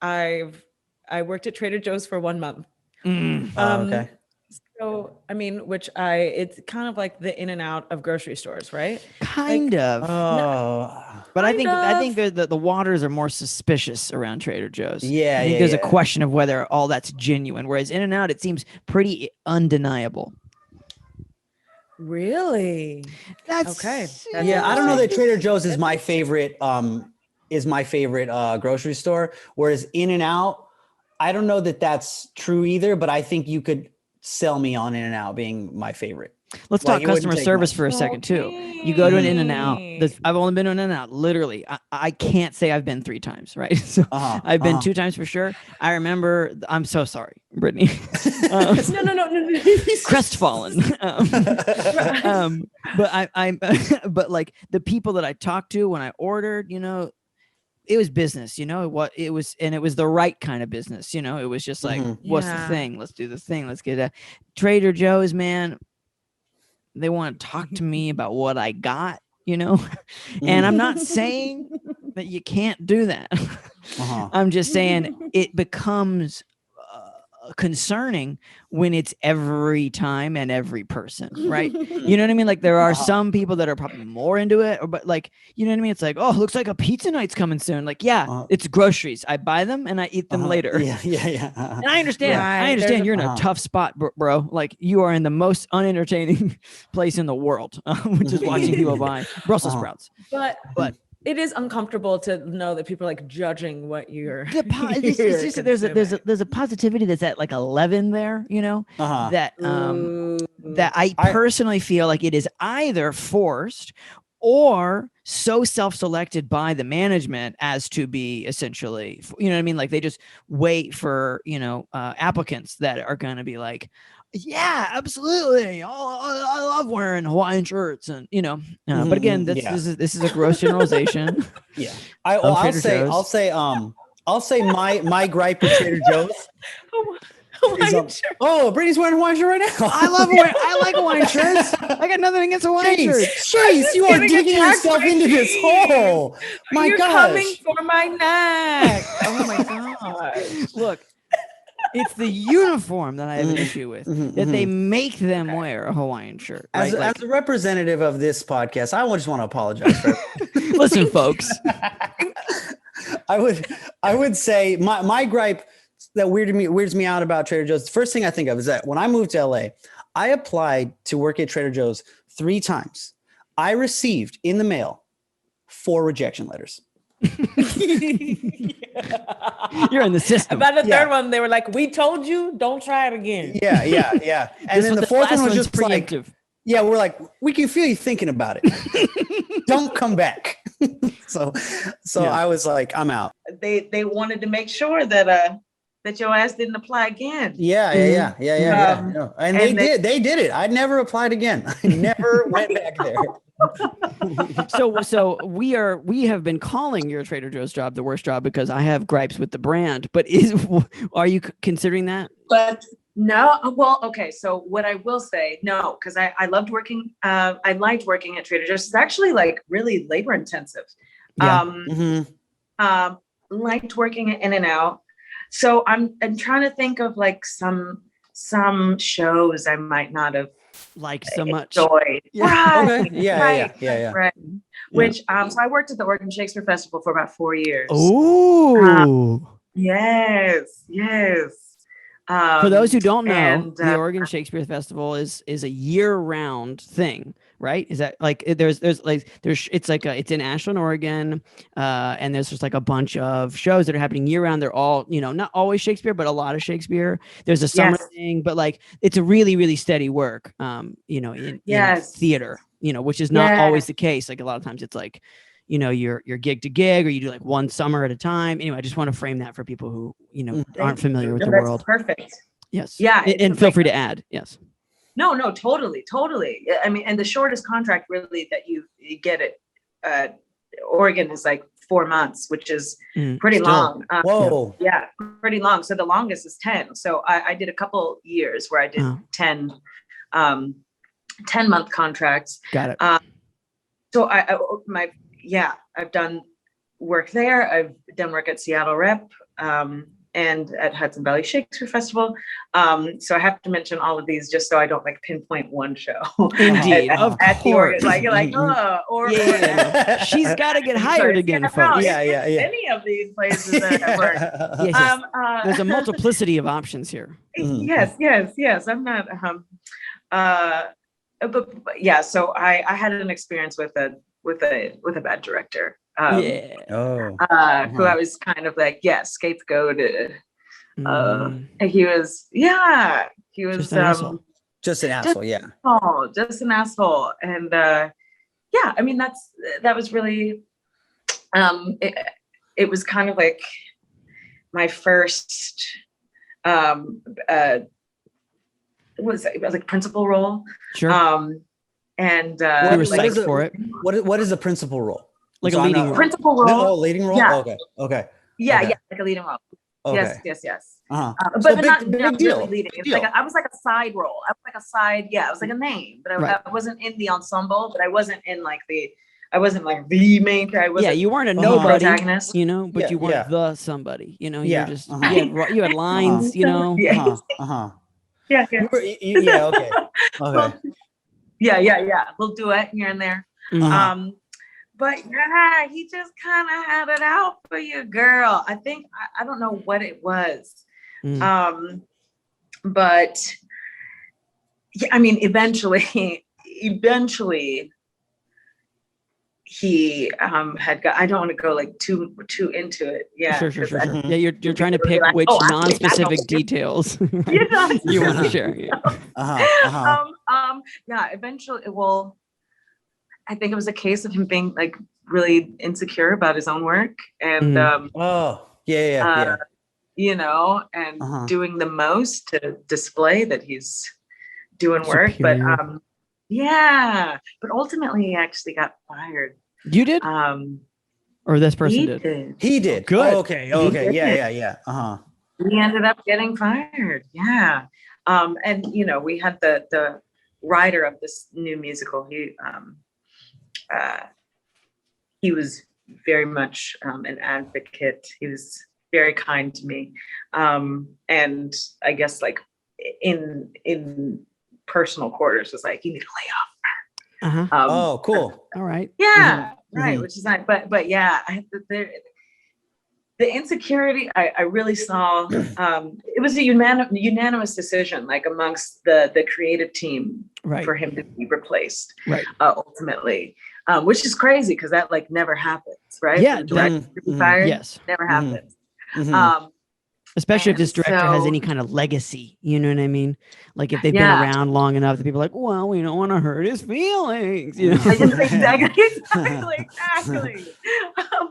I worked at Trader Joe's for 1 month. Okay. So I mean, it's kind of like the In-N-Out of grocery stores, right? Kind of. But I think the waters are more suspicious around Trader Joe's. Yeah, I think there's a question of whether all that's genuine. Whereas In-N-Out, it seems pretty undeniable. Really? That's okay. I don't know that Trader Joe's is my favorite. Grocery store. Whereas In-N-Out, I don't know that that's true either. But I think you could sell me on In-N-Out being my favorite. Let's talk customer service for a second too. You go to an In-N-Out. I've only been to an In-N-Out. Literally, I can't say I've been 3 times, right? So I've been 2 times for sure. I remember. I'm so sorry, Brittany. No. Crestfallen. But like the people that I talked to when I ordered, it was business, it was the right kind of business, it was just like, what's the thing? Let's do the thing. Let's get a Trader Joe's, man. They want to talk to me about what I got, and I'm not saying that you can't do that. I'm just saying it becomes concerning when it's every time and every person, right? You know what I mean? Like there are some people that are probably more into it, but like, you know what I mean? It's like, oh, looks like a pizza night's coming soon. Like, yeah, it's groceries. I buy them and I eat them later. Yeah. And I understand. Right. I understand you're in a Uh-huh. tough spot, bro. Like you are in the most unentertaining place in the world, which is watching people buy Brussels sprouts. But it is uncomfortable to know that people are like judging what you're. It's just there's a positivity that's at like 11 there, you know, that I personally feel like it is either forced or so self-selected by the management as to be essentially, you know what I mean? Like they just wait for, you know, applicants that are going to be like, yeah, absolutely. Oh, I love wearing Hawaiian shirts, and you know. But again, this is a gross generalization. Yeah, I'll say my gripe with Trader Joe's. Brittany's wearing a Hawaiian shirt right now. I like Hawaiian shirts. I got nothing against Hawaiian shirts. Chase, you are digging yourself into this hole. You're coming for my neck. Oh my god! Look. It's the uniform that I have an issue with, that they make them wear a Hawaiian shirt. Right? As a representative of this podcast, I just want to apologize for it. Listen, folks. I would say my gripe that weirds me out about Trader Joe's, the first thing I think of is that when I moved to LA, I applied to work at Trader Joe's 3 times. I received in the mail 4 rejection letters. You're in the system. About the third one, they were like, "We told you, don't try it again." Yeah. And then the fourth one was just preemptive. Like, we're like, we can feel you thinking about it. Don't come back. So I was like, I'm out. They wanted to make sure that your ass didn't apply again. Yeah. And they did it. I never applied again. I never went back there. So we have been calling your Trader Joe's job the worst job because I have gripes with the brand, but are you considering that? But no, well, okay. So what I will say, no, because I loved working. I liked working at Trader Joe's. It's actually like really labor intensive. Yeah. Liked working in and out. So I'm trying to think of like some shows I might not have liked so much. Enjoyed. Yeah. Right. Okay. Yeah. Right. Which so I worked at the Oregon Shakespeare Festival for about 4 years. Ooh. Yes. For those who don't know, the Oregon Shakespeare Festival is a year-round thing, right? Is that like it's in Ashland, Oregon, and there's just like a bunch of shows that are happening year-round. They're all, you know, not always Shakespeare, but a lot of Shakespeare. There's a summer thing, but like it's a really, really steady work, you know, in theater, you know, which is not always the case. Like a lot of times it's like, you know, you're gig to gig, or you do like one summer at a time. Anyway, I just want to frame that for people who, you know, aren't familiar with the world. Perfect. Yes. Yeah. And feel free to add. Yes. No, totally. I mean, and the shortest contract really that you get at Oregon is like 4 months, which is pretty long. Whoa. Yeah, pretty long. So the longest is 10. So I did a couple years where I did 10-month contracts. Got it. So I've done work there. I've done work at Seattle Rep and at Hudson Valley Shakespeare Festival. So I have to mention all of these just so I don't like pinpoint one show. Indeed, of course. She's got to get hired again, folks. Yeah. Any of these places that I work. Yes. There's a multiplicity of options here. Yes. I'm not. But yeah. So I had an experience with a bad director. Who I was kind of like, scapegoated. And he was just an asshole. Just an asshole. And I mean that was really it was kind of like my first it was like principal role. Sure. And we were psyched for it. What is a principal role? Like a leading role. Principal role. Oh, leading role? Yeah. Okay. Yeah, like a leading role. Okay. Yes. But so not deal. Really leading. It's like I was like a side role. I was like a side, I was like a name, but I wasn't in the ensemble, but I wasn't in like I wasn't like the main character. I wasn't you weren't a the nobody, protagonist. you know, but Yeah, you weren't yeah. the somebody, you know, you Yeah, were just, uh-huh. you had lines, you know. Yeah. Yeah. You were, yeah, okay. Well, yeah. We'll do it here and there. Mhm. But yeah, he just kind of had it out for you, girl. I think I don't know what it was. Mm. But yeah, I mean, eventually he had got, I don't want to go like too into it. Yeah. Sure. Mhm. Yeah, you're trying to people would be pick like, which "Oh, I non-specific know." details You know? you want to share. Yeah. Yeah, eventually, well, I think it was a case of him being like really insecure about his own work and, Oh, yeah. you know, and doing the most to display that he's doing work. Superior. But yeah, but ultimately he actually got fired. You did? Or this person He did? did. He did. Good. Oh, okay. Yeah. He ended up getting fired. Yeah. And you know, we had the writer of this new musical. He was very much an advocate. He was very kind to me. And I guess like in personal quarters was like, you need to lay off. Oh, cool. All right. Yeah, right. Which is nice. But yeah, the insecurity I really saw. It was a unanimous decision, like amongst the creative team, Right. for him to be replaced. Right. Ultimately, which is crazy because that like never happens, right? Yeah, For the director to be fired, yes. never happens. Especially if And this director has so- any kind of legacy, you know what I mean? Like if they've been Yeah. around long enough that people are like, well, we don't want to hurt his feelings, you know? Exactly.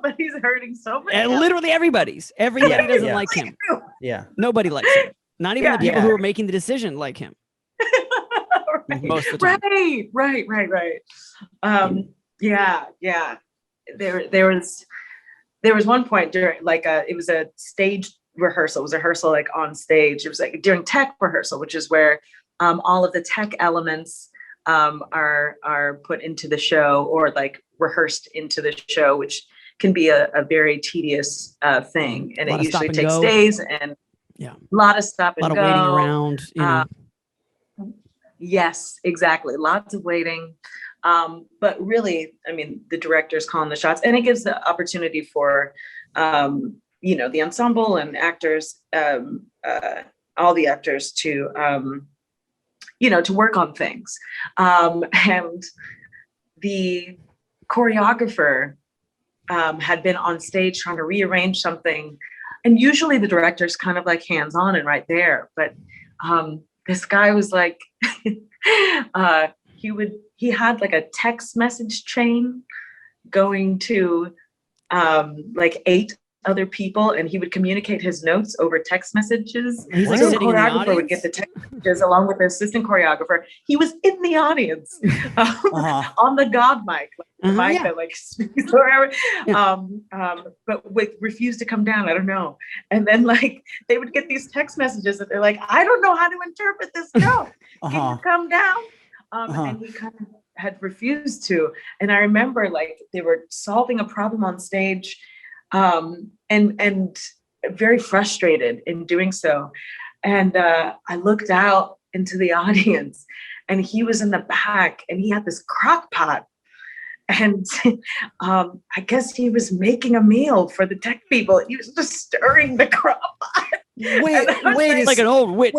But he's hurting so much. And literally everybody doesn't Yeah. like him. Yeah. Nobody likes him. Not even the people who are making the decision like him. Most of the time. Right. Yeah. There was one point during like it was a stage rehearsal. It was a rehearsal like on stage. It was like during tech rehearsal, which is where all of the tech elements are put into the show or like rehearsed into the show, which can be a very tedious thing, and it usually takes days and a lot of stop and go, a lot of waiting around, you know. Yes, exactly. Lots of waiting. But really, I mean, the director's calling the shots, and it gives the opportunity for, you know, the ensemble and actors, all the actors to, you know, to work on things. And the choreographer had been on stage trying to rearrange something. And usually the director's kind of like hands-on and right there. But this guy was like, he had like a text message chain going to like 8 other people, and he would communicate his notes over text messages. He's like So the sitting in the choreographer would get the text messages along with the assistant choreographer. He was in the audience on the God mic, like the mic that like speaks wherever, but refused to come down. I don't know. And then like they would get these text messages that they're like, I don't know how to interpret this note. Can you come down? And he kind of had refused to. And I remember like they were solving a problem on stage, and very frustrated in doing so. And I looked out into the audience, and he was in the back, and he had this crock pot. And I guess he was making a meal for the tech people. He was just stirring the crock pot. Wait, like an old witch.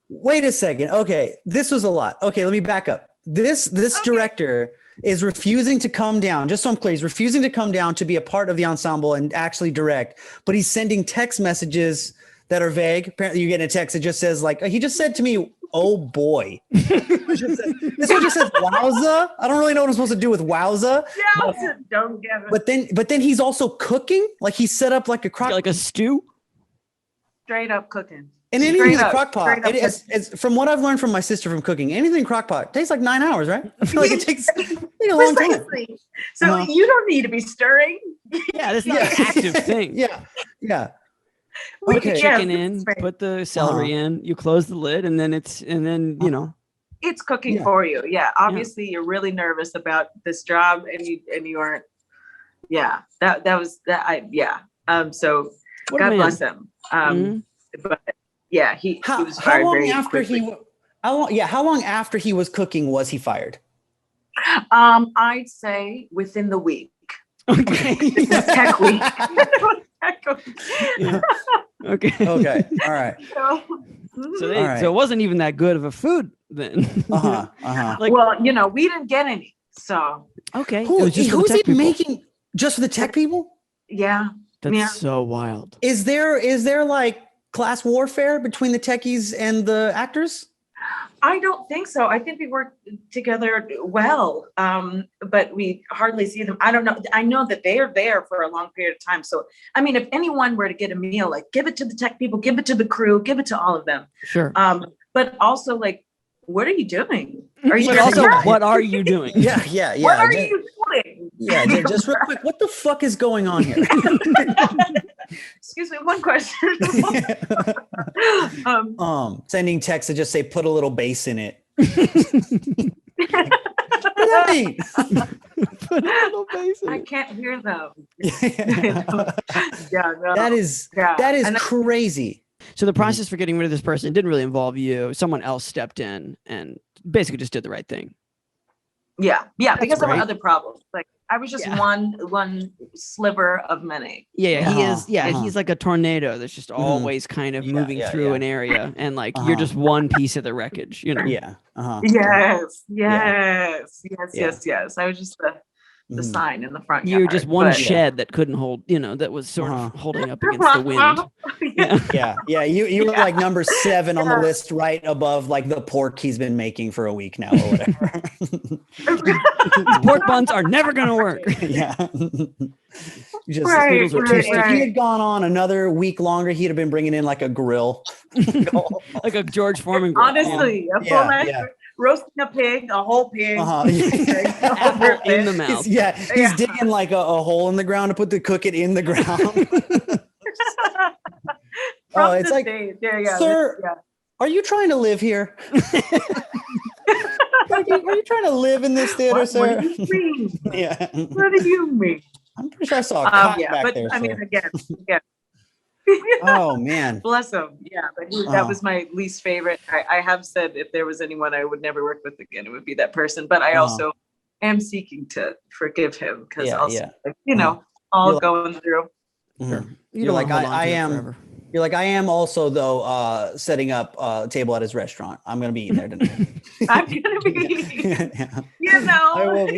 Wait a second. Okay, this was a lot. Okay, let me back up. This director is refusing to come down. Just so I'm clear, he's refusing to come down to be a part of the ensemble and actually direct. But he's sending text messages that are vague. Apparently, you get a text that just says like, he just said to me, "Oh boy." This one just says "wowza." I don't really know what I'm supposed to do with "wowza." Yeah, don't get it. But then he's also cooking. Like he set up like a crock, like a stew. Straight up cooking. And anything in the crock pot, from what I've learned from my sister from cooking, anything in crock pot takes like 9 hours, right? I feel like it takes a long time. So you don't need to be stirring. Yeah, that's not an active thing. Yeah. Put the chicken in, put the celery in, you close the lid, and then you know. it's cooking Yeah. for you. Yeah. Obviously you're really nervous about this job and you aren't. Yeah. That was that. So What a God man. bless him. But yeah, he was fired very quickly. How long after he was cooking was he fired? I'd say within the week. Okay. Tech week. Yeah. Okay. Okay. All right. So, So, All right. so it wasn't even that good of a food then. Like, well, we didn't get any. So okay. It Who's was just for the he tech people. making just for the tech people? yeah. That's so wild. Is there like class warfare between the techies and the actors? I don't think so. I think we work together well, but we hardly see them. I don't know. I know that they are there for a long period of time. So, I mean, if anyone were to get a meal, like give it to the tech people, give it to the crew, give it to all of them. Sure. But also, like, what are you doing? Are you But also, what are you doing? Yeah. What are you doing? Yeah, just real quick. What the fuck is going on here? Excuse me, one question. Sending texts to just say put a little bass in it. What does that mean? Put a little bass in I it. can't hear them. That is And crazy. So the process for getting rid of this person didn't really involve you. Someone else stepped in and basically just did the right thing. Yeah, because there were great. other problems. Like I was just one sliver of many. Yeah, he is. Yeah, Uh-huh. he's like a tornado that's just always kind of moving through an area, and like you're just one piece of the wreckage. Yeah. Yes. Yeah. I was just the sign in the front You're yard. just one but- shed that couldn't hold, that was sort of holding up against the wind. Yeah. You were like number 7 on the list, right above like the pork he's been making for a week now or whatever. Pork buns are never going to work. Yeah. Just Right, if he had gone on another week longer, he'd have been bringing in like a grill. Like a George Foreman grill. Honestly, a full roasting a pig, a whole pig. Apple in the mouth. He's digging like a hole in the ground to cook it in the ground. It's like, sir, are you trying to live here? Are you trying to live in this theater, sir? What do you mean? Yeah. What do you mean? I'm pretty sure I saw a cock back but there. I mean, sir. again. Oh man. Bless him. Yeah, but that was my least favorite. I have said if there was anyone I would never work with again, it would be that person. But I also am seeking to forgive him because all going through. You're like I am. Forever. You're like I am also though setting up a table at his restaurant. I'm gonna be eating there tonight. I'm gonna be.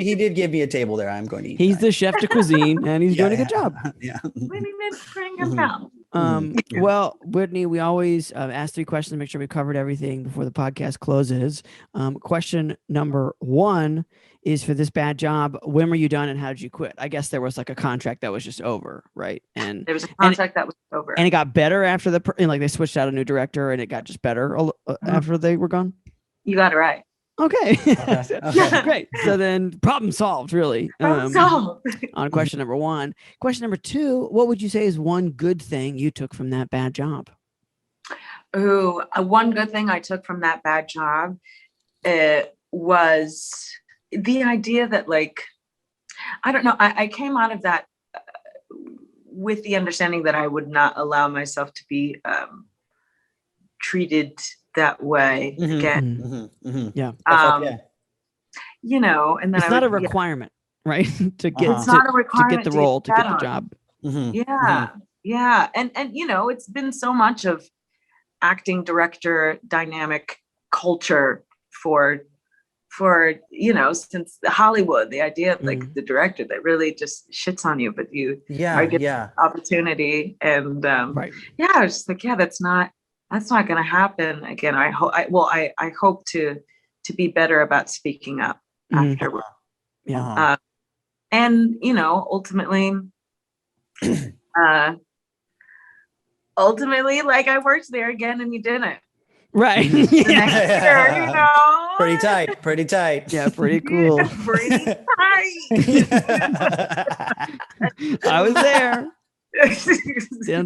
He did give me a table there. I'm going to eat. He's the chef de cuisine, and he's doing a good job. Yeah. Well, Whitney, we always ask 3 questions to make sure we covered everything before the podcast closes. Question number 1 is for this bad job. When were you done and how did you quit? I guess there was like a contract that was just over, right? And there was a contract that was over. And it got better after like they switched out a new director and it got just better after they were gone? You got it right. Okay. Great. So then problem solved, really. Problem solved. On question number 1. Question number 2, what would you say is one good thing you took from that bad job? Ooh, one good thing I took from that bad job was the idea that, like, I don't know, I came out of that with the understanding that I would not allow myself to be treated that way again. Yeah. And then it's not a requirement, right? to get it's not a requirement to get the role, to get the job. Yeah. And it's been so much of acting director dynamic culture for since Hollywood, the idea of like the director that really just shits on you, but you are given opportunity and I was just like, that's not going to happen again. I hope to be better about speaking up afterward. And ultimately, like I worked there again and you didn't. Right. Next year, Pretty tight. Yeah, pretty cool. Pretty tight. I was there.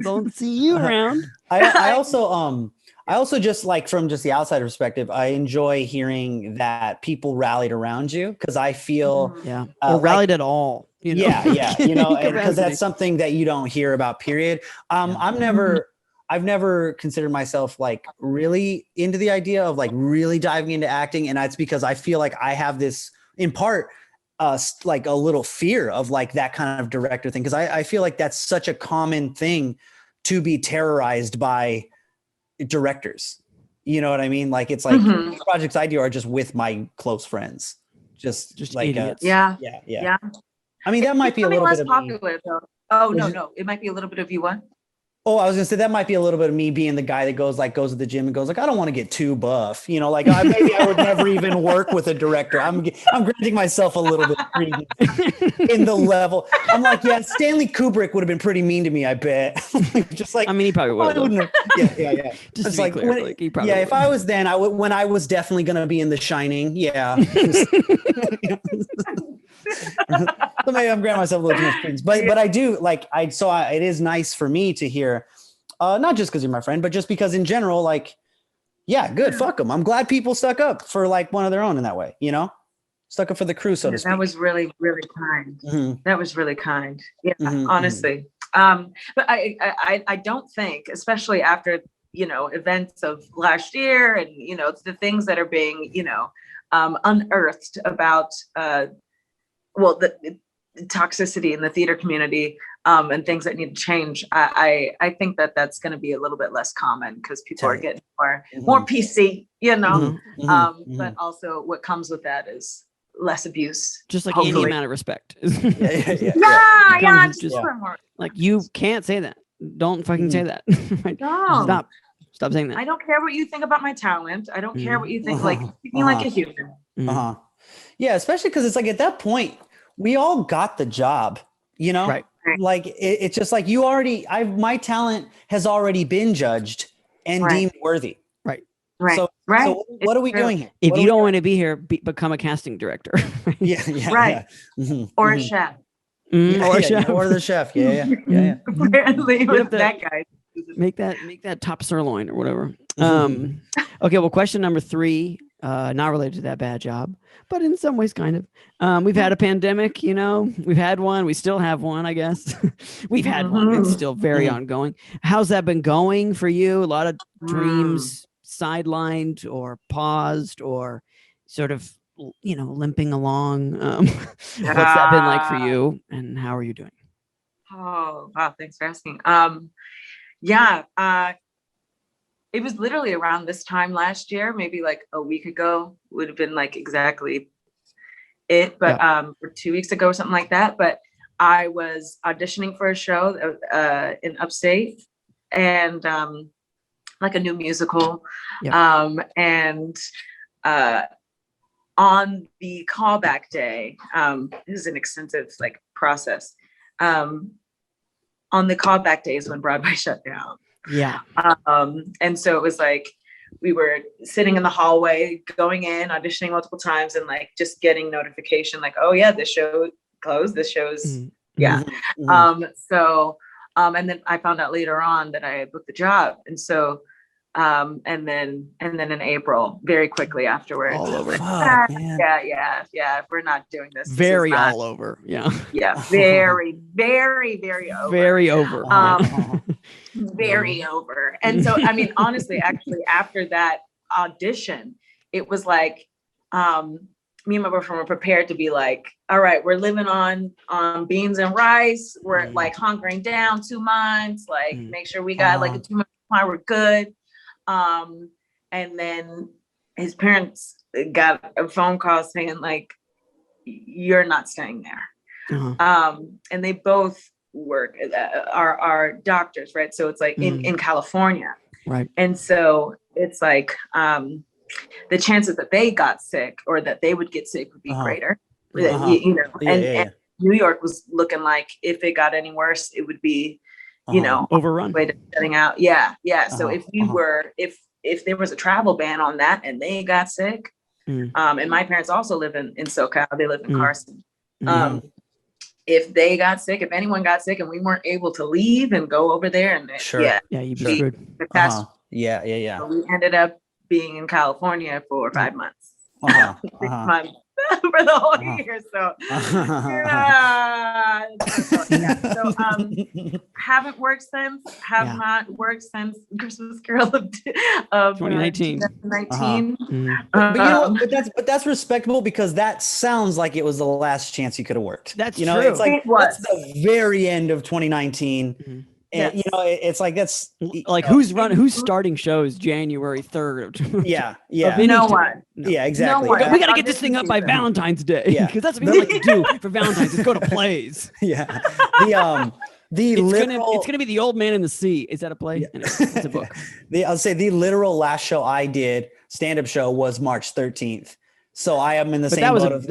Don't see you around. I also I also just like from just the outside perspective, I enjoy hearing that people rallied around you because I feel Yeah. Or rallied like, at all. You know? yeah, you know, and because Capacity. that's something that you don't hear about, period. I've never considered myself like really into the idea of like really diving into acting. And that's because I feel like I have this in part, like a little fear of like that kind of director thing. Cause I feel like that's such a common thing to be terrorized by directors. You know what I mean? Like, it's like projects I do are just with my close friends, just like, idiots. yeah. I mean, that might be a little bit of popular though. Oh, Would no, you- no. It might be a little bit of you what? Oh, I was gonna say that might be a little bit of me being the guy that goes to the gym and goes like, I don't want to get too buff, you know, like maybe I would never even work with a director. I'm granting myself a little bit of credence in the level. I'm like, yeah, Stanley Kubrick would have been pretty mean to me, I bet. Just like, I mean, he probably would have. yeah. Just It's to be like, clear, like, he probably yeah, if would. I was then, I would when I was definitely gonna be in The Shining. Yeah. So maybe I'm granting myself a little too much credence, but I do like it is nice for me to hear, not just because you're my friend, but just because in general, like, yeah, good, fuck them. I'm glad people stuck up for like one of their own in that way, you know, stuck up for the crew, so to speak. That was really, really kind. That was really kind. Yeah, honestly. But I don't think, especially after, you know, events of last year and, you know, the things that are being, you know, unearthed about, the toxicity in the theater community, and things that need to change. I think that that's going to be a little bit less common because people are getting more PC, you know. But also what comes with that is less abuse. Just like hopefully. any amount of respect. Yeah, just more. Like, you can't say that. Don't fucking say that. No. Stop saying that. I don't care what you think about my talent. I don't care what you think. Like, treat me like a human. Yeah, especially because it's like at that point, we all got the job, you know? Right. Like it's just like my talent has already been judged and deemed worthy. Right. So what are we doing here? If you don't want to be here, become a casting director. Yeah. Or a chef. Or a chef. Or the chef. Yeah. Apparently with that guy. Make that top sirloin or whatever. Okay, well, question number 3, not related to that bad job, but in some ways kind of. We've had a pandemic, you know, we've had one, we still have one, I guess. We've had one, it's still very ongoing. How's that been going for you? A lot of dreams sidelined or paused or sort of, you know, limping along. What's that been like for you, and how are you doing? Oh, wow, thanks for asking. It was literally around this time last year, maybe like a week ago would have been like exactly it, but or 2 weeks ago or something like that. But I was auditioning for a show in upstate, and like a new musical. And on the callback day, this is an extensive like process. On the callback days when Broadway shut down. Yeah. And so it was like we were sitting in the hallway, going in, auditioning multiple times, and like just getting notification like, oh yeah, this show closed. This show's and then I found out later on that I had booked the job. And so and then in April, very quickly afterwards. All over. Yeah. We're not doing this. Very all over. Yeah. Yeah. Very, very, very over. Very over. Very over. And so, I mean, honestly, actually, after that audition, it was like, me and my boyfriend were prepared to be like, all right, we're living on beans and rice. We're like hunkering down 2 months, like make sure we got like a 2 month supply, we're good. And then his parents got a phone call saying like, you're not staying there. And they both work, are doctors, right? So it's like in California. Right. And so it's like, the chances that they got sick or that they would get sick would be greater, you know, and New York was looking like if it got any worse, it would be, you know, overrun. Way to shutting out. Yeah. So if we were, if there was a travel ban on that and they got sick, and my parents also live in SoCal, they live in Carson. If they got sick, if anyone got sick and we weren't able to leave and go over there and you'd be screwed. Yeah. So we ended up being in California for 5 months. 6 months for the whole year. So So haven't worked since. Have not worked since Christmas Carol of 2019. 2019. But you know what? But that's respectable, because that sounds like it was the last chance you could have worked. That's true. It's like that's the very end of 2019. Mm-hmm. And it's like that's like who's starting shows January 3rd. Yeah. No one. Yeah, exactly. We got to get this thing up by Valentine's Day. Yeah. Because that's what we like to do for Valentine's, is go to plays. Yeah. It's gonna be The Old Man in the Sea. Is that a play? Yeah. Anyway, it's a book. I'll say the literal last show I did, stand-up show, was March 13th. So I am in the same boat of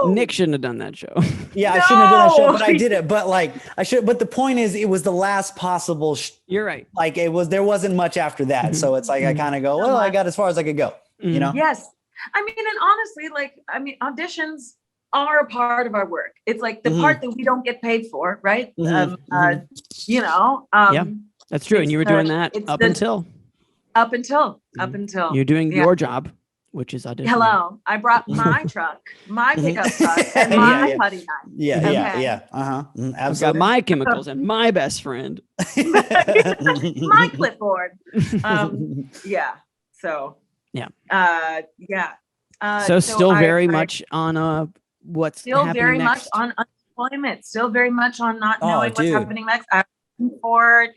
Nick shouldn't have done that show. Yeah, I shouldn't have done that show, but I did it. But I should. But the point is, it was the last possible. You're right. Like there wasn't much after that. Mm-hmm. So it's like I kind of go, well, I got as far as I could go. Mm-hmm. You know? Yes. I mean, and honestly, auditions are a part of our work. It's like the part that we don't get paid for, right? Yeah, that's true. And you were doing that up until you're doing your job, which is auditioning. Hello, I brought my truck, my pickup truck, and my putty knife. Yeah. Absolutely. I've got my chemicals and my best friend. My clipboard. So. So still very much on what's still happening very next. much on unemployment. Still very much on not knowing what's happening next. I'm looking for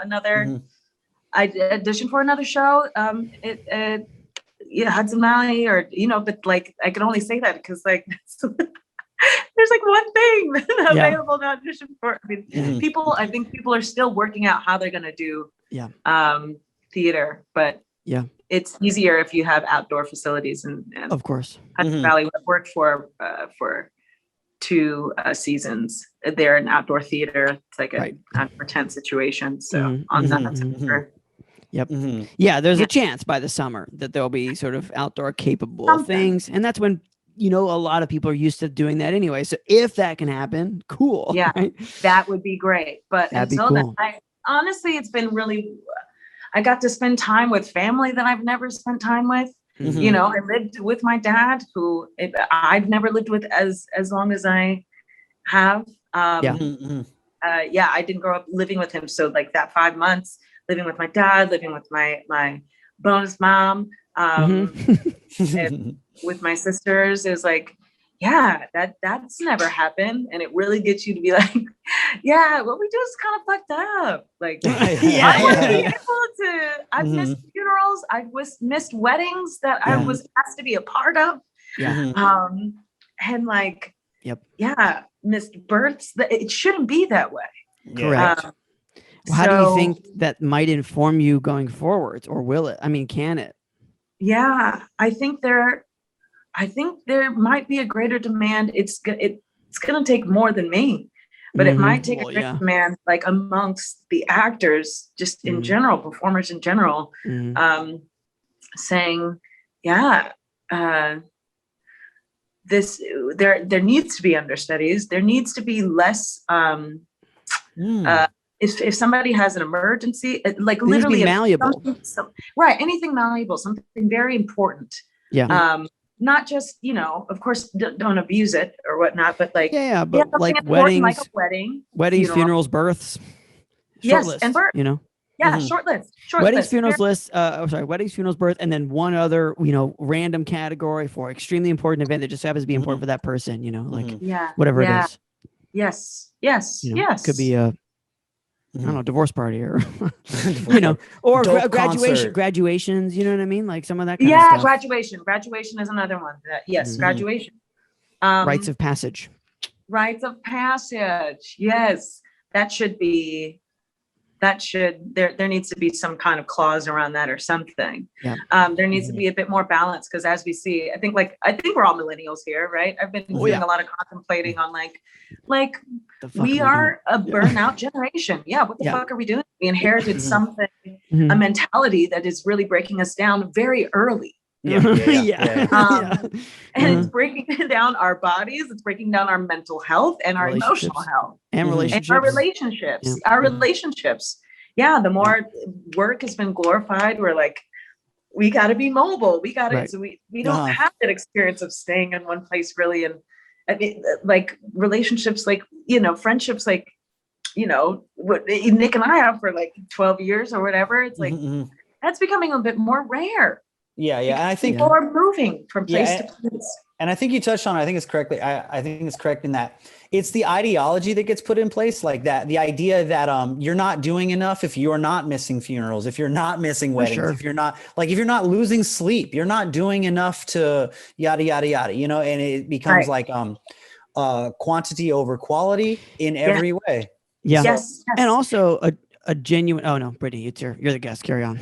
another. I auditioned for another show. Hudson Valley, but like I can only say that because like there's like one thing available to audition for. I mean, I think people are still working out how they're gonna do theater, but it's easier if you have outdoor facilities and of course Hudson Valley I've worked for 2 seasons. They're an outdoor theater. It's like an outdoor tent situation. So on that. Yep. Yeah, there's a chance by the summer that there'll be sort of outdoor capable things. And that's when, a lot of people are used to doing that anyway. So if that can happen, cool. Yeah, right? That would be great. But until then, honestly, it's been really, I got to spend time with family that I've never spent time with. I lived with my dad, who I've never lived with as long as I have. I didn't grow up living with him. So like that 5 months, living with my dad, living with my bonus mom, and with my sisters, it was like, that's never happened. And it really gets you to be like, what we do is kind of fucked up. Like, I want to be able to, I've missed funerals. I've missed weddings that I was asked to be a part of. And like, missed births. It shouldn't be that way. Correct. How do you think that might inform you going forward, or will it? I mean, can it? Yeah, I think there might be a greater demand. It's going to take more than me, but it might take a greater demand, like amongst the actors, just in general, performers in general, saying, there needs to be understudies. There needs to be less. If somebody has an emergency, like literally malleable, anything malleable, something very important. Not just, of course, don't abuse it or whatnot, but like, but like weddings, like a weddings, funerals, births, list, and birth, short list, weddings, funerals list. Weddings, funerals, birth, and then one other, random category for extremely important event that just happens to be important for that person. Whatever it is. Yes. Could be a, I don't know, divorce party or, or graduations, you know what I mean? Like some of that kind of stuff. Graduation is another one. Graduation. Rites of passage. Yes. There needs to be some kind of clause around that or something. There needs to be a bit more balance, because as we see, I think we're all millennials here, right? I've been doing a lot of contemplating on like we are a burnout generation. What the fuck are we doing? We inherited something, a mentality that is really breaking us down very early. And it's breaking down our bodies, it's breaking down our mental health and our emotional health and relationships. And our relationships. the more work has been glorified, we're like, we got to be mobile. We got to, so we don't have that experience of staying in one place really. And I mean, like relationships, like, friendships, like, what Nick and I have for like 12 years or whatever. It's like, that's becoming a bit more rare. Yeah. And I think people are moving from place to place. And I think you touched on it. I think it's correctly. I think it's correct in that it's the ideology that gets put in place, like that. The idea that you're not doing enough if you're not missing funerals, if you're not missing weddings, if you're not losing sleep, you're not doing enough to yada yada yada. And it becomes like quantity over quality in every way. Yeah. Yes. And also a genuine. Oh no, Brittany, you're the guest. Carry on.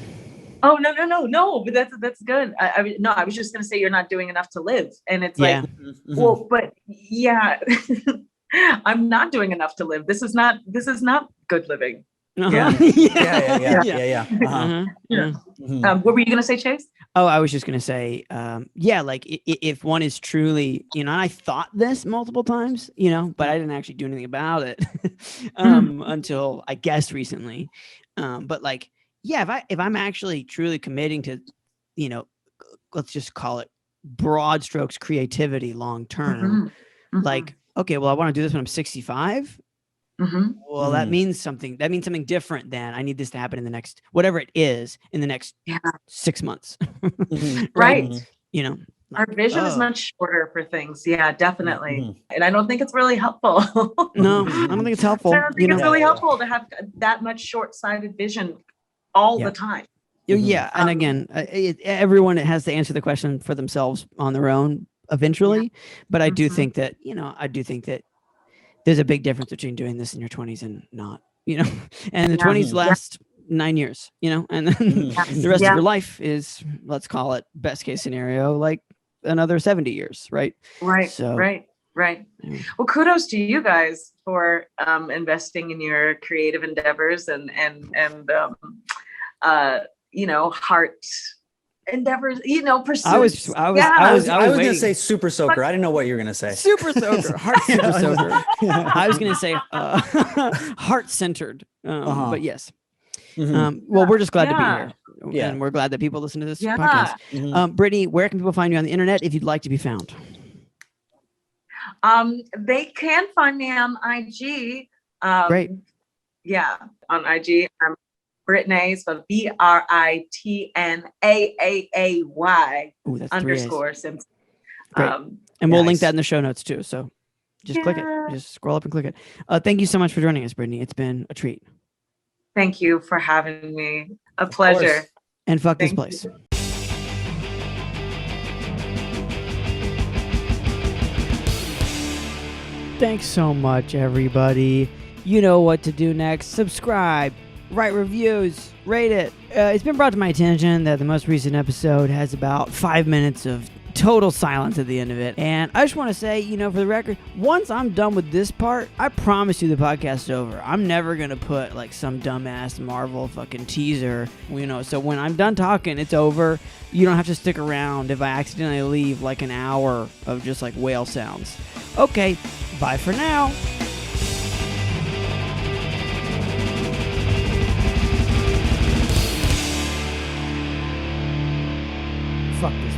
Oh, no, but that's good. I was just going to say you're not doing enough to live. And it's like, well, but I'm not doing enough to live. This is not good living. Yeah. What were you going to say, Chase? Oh, I was just going to say, like if one is truly, I thought this multiple times, but I didn't actually do anything about it until I guess recently. But like, if I'm actually truly committing to, let's just call it broad strokes creativity long term, like, okay, well, I want to do this when I'm 65. Well, that means something. That means something different than I need this to happen in the next, whatever it is, in the next 6 months. Right. Like, our vision is much shorter for things. Yeah, definitely. And I don't think it's really helpful. No, I don't think it's helpful. I don't think it's really helpful to have that much short-sighted vision all the time. Yeah. And again, everyone has to answer the question for themselves on their own eventually. But I do think that, there's a big difference between doing this in your 20s and not, and the 20s last 9 years, and then the rest of your life is, let's call it best case scenario, like another 70 years. Right. Right. So, right. Well, kudos to you guys for investing in your creative endeavors and heart endeavors, pursuits. I was going to say super soaker. I didn't know what you were going to say. Super soaker, heart super soaker. I was going to say heart centered, but yes. Well, we're just glad to be here, and we're glad that people listen to this podcast. Brittany, where can people find you on the internet if you'd like to be found? They can find me on IG. Great. Yeah, on IG. Britney, so BRITNAAAY _ Simpson. And we'll link that in the show notes too. So just click it. Just scroll up and click it. Thank you so much for joining us, Brittany. It's been a treat. Thank you for having me. A pleasure. And fuck this place. Thanks so much, everybody. You know what to do next. Subscribe. Write reviews, rate it. It's been brought to my attention that the most recent episode has about 5 minutes of total silence at the end of it. And I just want to say, for the record, once I'm done with this part, I promise you the podcast is over. I'm never going to put like some dumbass Marvel fucking teaser, so when I'm done talking, it's over. You don't have to stick around if I accidentally leave like an hour of just like whale sounds. Okay, bye for now. Fuck this.